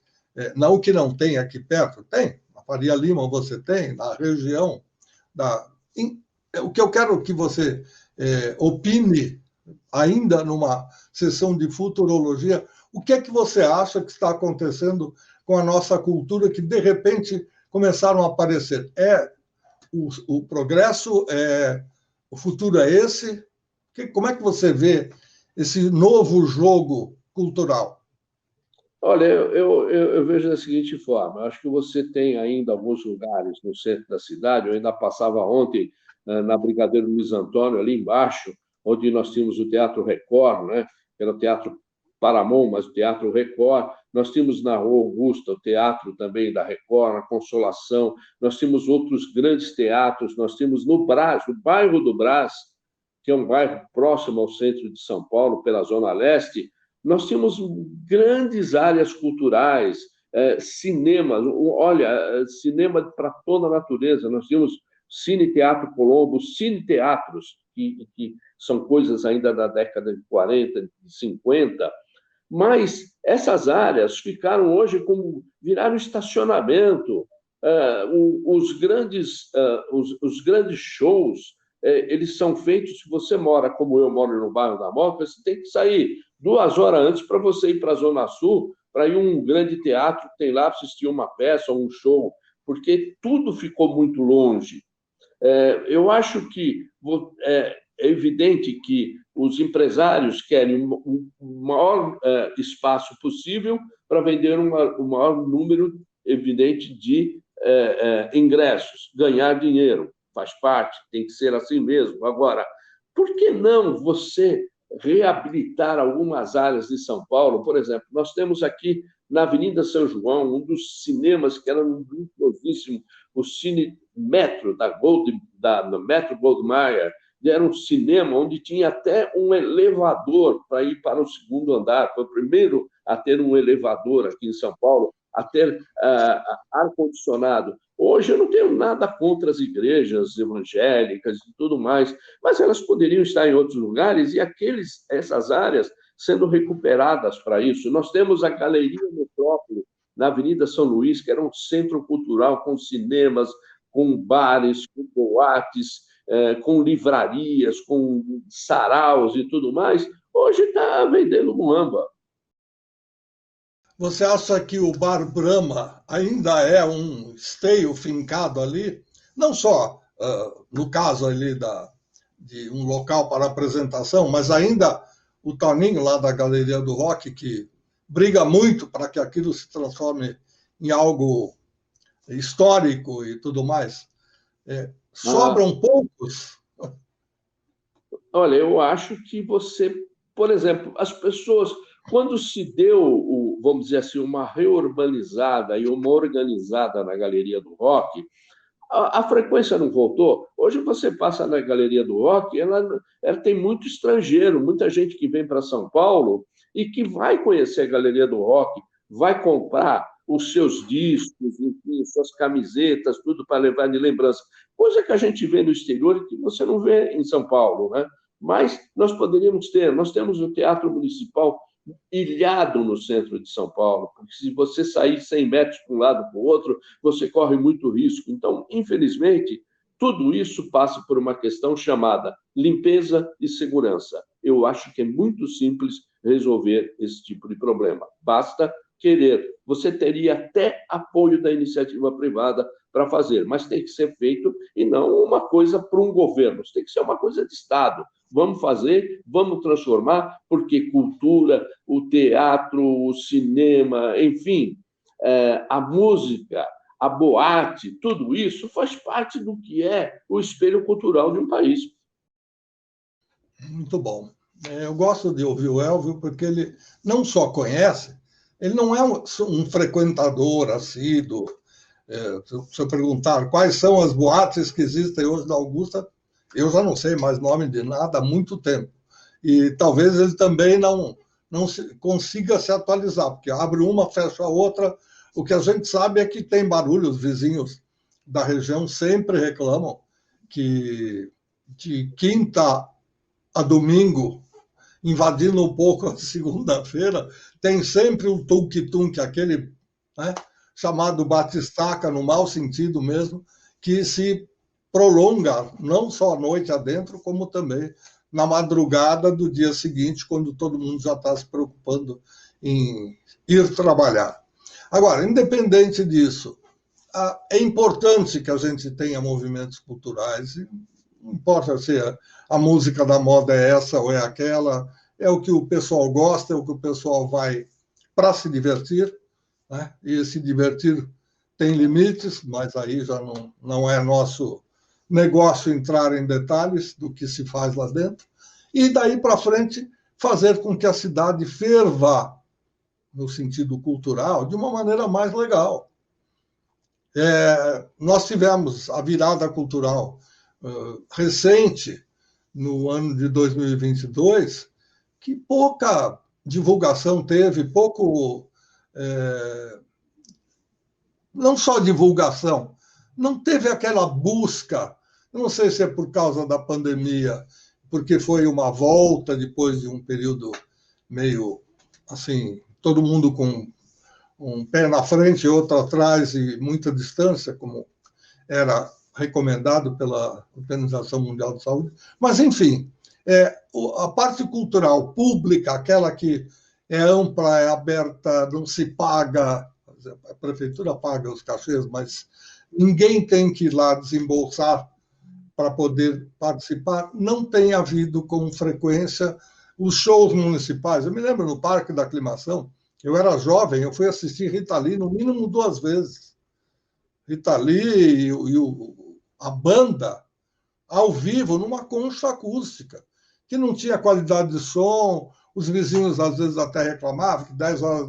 não que não tenha aqui perto, tem, na Faria Lima você tem, na região o que eu quero que você opine, ainda numa sessão de futurologia, o que é que você acha que está acontecendo com a nossa cultura, que de repente começaram a aparecer? O progresso, o futuro é esse? Como é que você vê esse novo jogo cultural? Olha, eu vejo da seguinte forma, eu acho que você tem ainda alguns lugares no centro da cidade, eu ainda passava ontem na Brigadeiro Luiz Antônio, ali embaixo, onde nós tínhamos o Teatro Record, né? Que era o Teatro Paramount, mas o Teatro Record. Nós tínhamos na Rua Augusta o teatro também da Record, a Consolação. Nós tínhamos outros grandes teatros. Nós tínhamos no Brás, no bairro do Brás, que é um bairro próximo ao centro de São Paulo, pela Zona Leste. Nós tínhamos grandes áreas culturais, cinema. Olha, cinema para toda a natureza. Nós tínhamos Cine Teatro Colombo, cine-teatros, que são coisas ainda da década de 40, de 50, mas essas áreas ficaram hoje como viraram estacionamento. Os grandes shows, eles são feitos, se você mora, como eu moro no bairro da Moca, você tem que sair 2 horas antes para você ir para a Zona Sul, para ir a um grande teatro que tem lá para assistir uma peça ou um show, porque tudo ficou muito longe. Eu acho que é evidente que os empresários querem o maior espaço possível para vender o maior número evidente de ingressos, ganhar dinheiro, faz parte, tem que ser assim mesmo. Agora, por que não você reabilitar algumas áreas de São Paulo? Por exemplo, nós temos aqui na Avenida São João um dos cinemas que era muito novíssimo, o Cine Metro, da Metro Goldwyn Mayer. Era um cinema onde tinha até um elevador para ir para o segundo andar. Foi o primeiro a ter um elevador aqui em São Paulo, a ter ar-condicionado. Hoje eu não tenho nada contra as igrejas evangélicas e tudo mais, mas elas poderiam estar em outros lugares e essas áreas sendo recuperadas para isso. Nós temos a Galeria Metrópole, na Avenida São Luís, que era um centro cultural com cinemas, com bares, com boates, com livrarias, com saraus e tudo mais. Hoje está vendendo muamba. Você acha que o Bar Brahma ainda é um esteio fincado ali? Não só no caso ali de um local para apresentação, mas ainda o Toninho lá da Galeria do Rock, que briga muito para que aquilo se transforme em algo histórico e tudo mais. Sobram poucos? Olha, eu acho que você, por exemplo, as pessoas, quando se deu, vamos dizer assim, uma reurbanizada e uma organizada na Galeria do Rock, a frequência não voltou. Hoje você passa na Galeria do Rock, ela tem muito estrangeiro, muita gente que vem para São Paulo e que vai conhecer a Galeria do Rock, vai comprar os seus discos, enfim, suas camisetas, tudo para levar de lembrança. Coisa que a gente vê no exterior e que você não vê em São Paulo, né? Mas nós temos o Teatro Municipal ilhado no centro de São Paulo, porque se você sair 100 metros para um lado para o outro, você corre muito risco. Então, infelizmente, tudo isso passa por uma questão chamada limpeza e segurança. Eu acho que é muito simples resolver esse tipo de problema. Basta querer. Você teria até apoio da iniciativa privada para fazer, mas tem que ser feito e não uma coisa para um governo, tem que ser uma coisa de Estado. Vamos fazer, vamos transformar, porque cultura, o teatro, o cinema, enfim, a música, a boate, tudo isso faz parte do que é o espelho cultural de um país. Muito bom. Eu gosto de ouvir o Elvio porque ele não só conhece, ele não é um frequentador assíduo. Se eu perguntar quais são as boates que existem hoje na Augusta, eu já não sei mais nome de nada há muito tempo. E talvez ele também não consiga se atualizar, porque abre uma, fecha a outra. O que a gente sabe é que tem barulho, os vizinhos da região sempre reclamam que de quinta a domingo, invadindo um pouco a segunda-feira, tem sempre um tunk-tunk, aquele, né, chamado batistaca, no mau sentido mesmo, que se prolonga não só a noite adentro, como também na madrugada do dia seguinte, quando todo mundo já está se preocupando em ir trabalhar. Agora, independente disso, é importante que a gente tenha movimentos culturais, não importa se a música da moda é essa ou é aquela, é o que o pessoal gosta, é o que o pessoal vai para se divertir, né? E se divertir tem limites, mas aí já não é nosso negócio entrar em detalhes do que se faz lá dentro, e daí para frente fazer com que a cidade ferva, no sentido cultural, de uma maneira mais legal. Nós tivemos a virada cultural recente, no ano de 2022, que pouca divulgação teve, não só divulgação, não teve aquela busca, não sei se é por causa da pandemia, porque foi uma volta depois de um período meio assim, todo mundo com um pé na frente e outro atrás e muita distância, como era recomendado pela Organização Mundial de Saúde. Mas, enfim, a parte cultural pública, aquela que é ampla, é aberta, não se paga, a prefeitura paga os cachês, mas ninguém tem que ir lá desembolsar para poder participar, não tem havido com frequência os shows municipais. Eu me lembro no Parque da Aclimação, eu era jovem, eu fui assistir Rita Lee no mínimo 2 vezes. Rita Lee a banda ao vivo, numa concha acústica, que não tinha qualidade de som, os vizinhos às vezes até reclamavam que 10 horas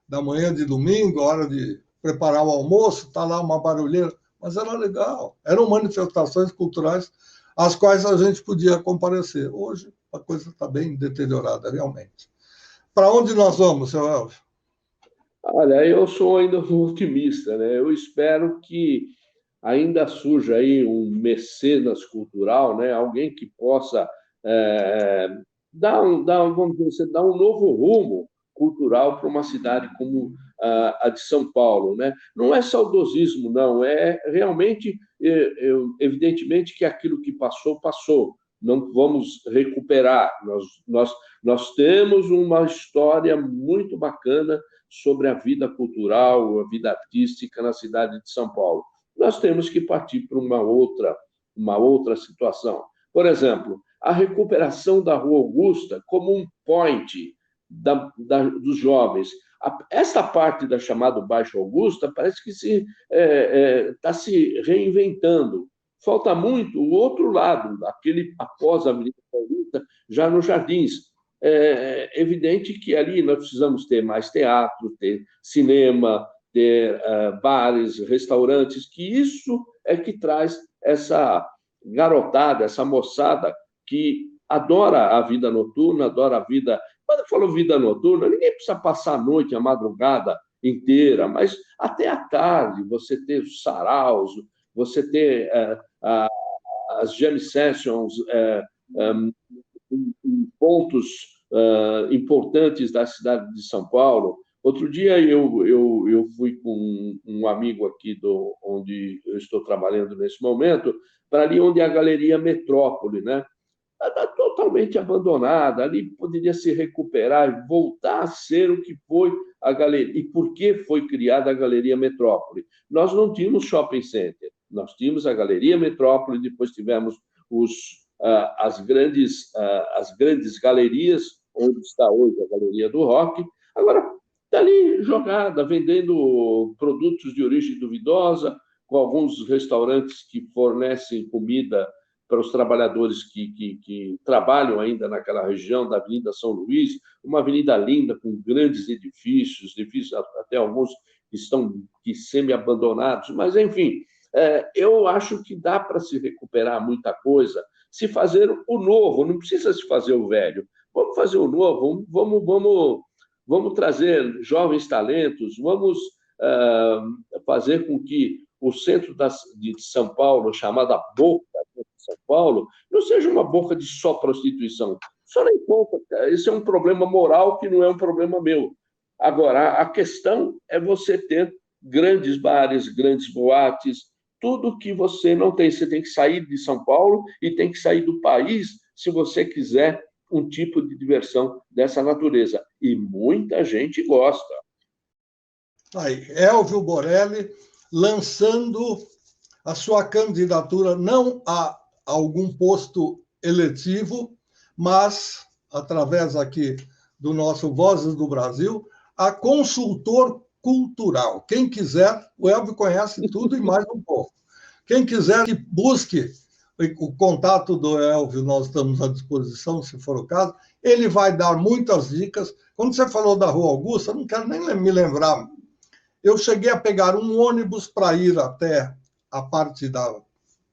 da manhã de domingo, hora de preparar o almoço, está lá uma barulheira, mas era legal, eram manifestações culturais às quais a gente podia comparecer. Hoje a coisa está bem deteriorada, realmente. Para onde nós vamos, seu Elvio? Olha, eu sou ainda um otimista, né? Eu espero que ainda surja aí um mecenas cultural, né? Alguém que possa vamos dizer, dar um novo rumo cultural para uma cidade como a de São Paulo, né? Não é saudosismo, não, é realmente, evidentemente, que aquilo que passou, passou. Não vamos recuperar. Nós temos uma história muito bacana sobre a vida cultural, a vida artística na cidade de São Paulo. Nós temos que partir para uma outra situação. Por exemplo, a recuperação da Rua Augusta como um point dos jovens. Esta parte da chamada Baixo Augusta parece que está se reinventando. Falta muito o outro lado, aquele após a Avenida Paulista, já nos Jardins. É evidente que ali nós precisamos ter mais teatro, ter cinema, ter bares, restaurantes, que isso é que traz essa garotada, essa moçada que adora a vida noturna, adora a vida... Quando eu falo vida noturna, ninguém precisa passar a noite, a madrugada inteira, mas até à tarde, você ter os saraus, você ter as jam sessions em pontos importantes da cidade de São Paulo. Outro dia eu fui com um amigo aqui onde eu estou trabalhando nesse momento, para ali onde é a Galeria Metrópole, né? Está totalmente abandonada, ali poderia se recuperar e voltar a ser o que foi a galeria. E por que foi criada a Galeria Metrópole? Nós não tínhamos shopping center, nós tínhamos a Galeria Metrópole, depois tivemos as grandes galerias, onde está hoje a Galeria do Rock. Agora, está ali jogada, vendendo produtos de origem duvidosa, com alguns restaurantes que fornecem comida para os trabalhadores que trabalham ainda naquela região da Avenida São Luís, uma avenida linda, com grandes edifícios até alguns que estão semi-abandonados, mas, enfim, eu acho que dá para se recuperar muita coisa, se fazer o novo, não precisa se fazer o velho. Vamos fazer o novo, vamos trazer jovens talentos, vamos fazer com que o centro de São Paulo, chamada Boca de São Paulo, não seja uma boca de só prostituição. Só nem conta, esse é um problema moral que não é um problema meu. Agora, a questão é você ter grandes bares, grandes boates, tudo que você não tem. Você tem que sair de São Paulo e tem que sair do país se você quiser um tipo de diversão dessa natureza. E muita gente gosta. Aí, Elvio Borelli lançando a sua candidatura não a algum posto eletivo, mas, através aqui do nosso Vozes do Brasil, a consultor cultural. Quem quiser, o Elvio conhece tudo e mais um pouco. Quem quiser que busque o contato do Elvio, nós estamos à disposição, se for o caso. Ele vai dar muitas dicas. Quando você falou da Rua Augusta, eu não quero nem me lembrar. Eu cheguei a pegar um ônibus para ir até a parte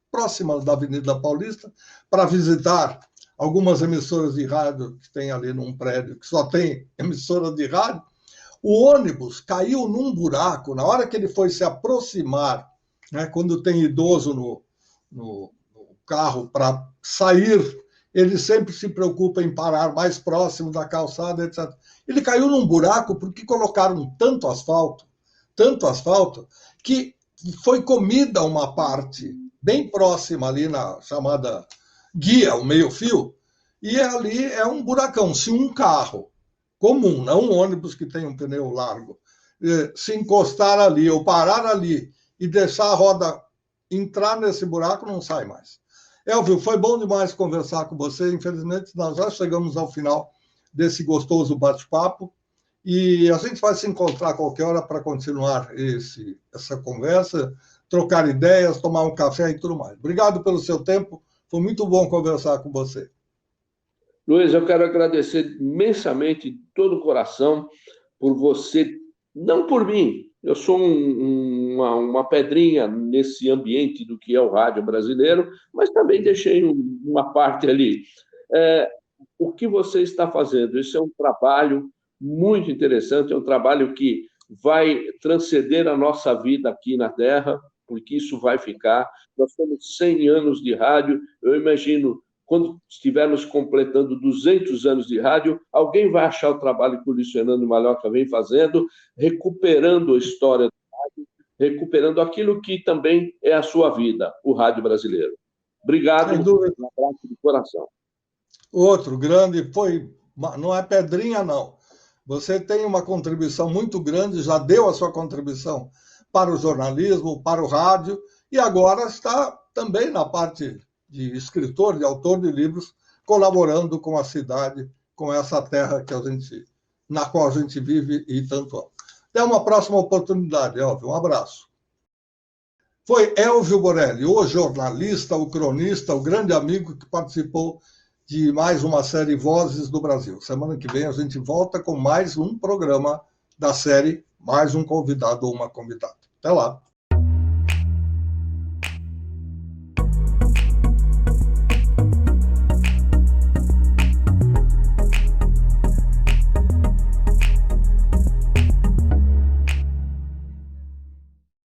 próxima da Avenida Paulista para visitar algumas emissoras de rádio que tem ali num prédio que só tem emissora de rádio. O ônibus caiu num buraco na hora que ele foi se aproximar, né, quando tem idoso no carro para sair, ele sempre se preocupa em parar mais próximo da calçada, etc. Ele caiu num buraco porque colocaram tanto asfalto, que foi comida uma parte bem próxima ali na chamada guia, o meio-fio, e ali é um buracão. Se um carro comum, não um ônibus que tem um pneu largo, se encostar ali ou parar ali e deixar a roda entrar nesse buraco, não sai mais. Elvio, foi bom demais conversar com você. Infelizmente, nós já chegamos ao final desse gostoso bate-papo e a gente vai se encontrar a qualquer hora para continuar essa conversa, trocar ideias, tomar um café e tudo mais. Obrigado pelo seu tempo. Foi muito bom conversar com você. Luiz, eu quero agradecer imensamente de todo o coração por você, não por mim, eu sou uma pedrinha nesse ambiente do que é o rádio brasileiro, mas também deixei uma parte ali. O que você está fazendo? Isso é um trabalho muito interessante, é um trabalho que vai transcender a nossa vida aqui na Terra, porque isso vai ficar. Nós temos 100 anos de rádio, eu imagino, quando estivermos completando 200 anos de rádio, alguém vai achar o trabalho que o Luiz Fernando Malhoca vem fazendo, recuperando a história do rádio, recuperando aquilo que também é a sua vida, o rádio brasileiro. Obrigado, um abraço de coração. Outro grande foi, não é pedrinha, não. Você tem uma contribuição muito grande, já deu a sua contribuição para o jornalismo, para o rádio, e agora está também na parte de escritor, de autor de livros, colaborando com a cidade, com essa terra na qual a gente vive e tanto ama. Até uma próxima oportunidade, Elvio. Um abraço. Foi Elvio Borelli, o jornalista, o cronista, o grande amigo que participou de mais uma série Vozes do Brasil. Semana que vem a gente volta com mais um programa da série, mais um convidado ou uma convidada. Até lá.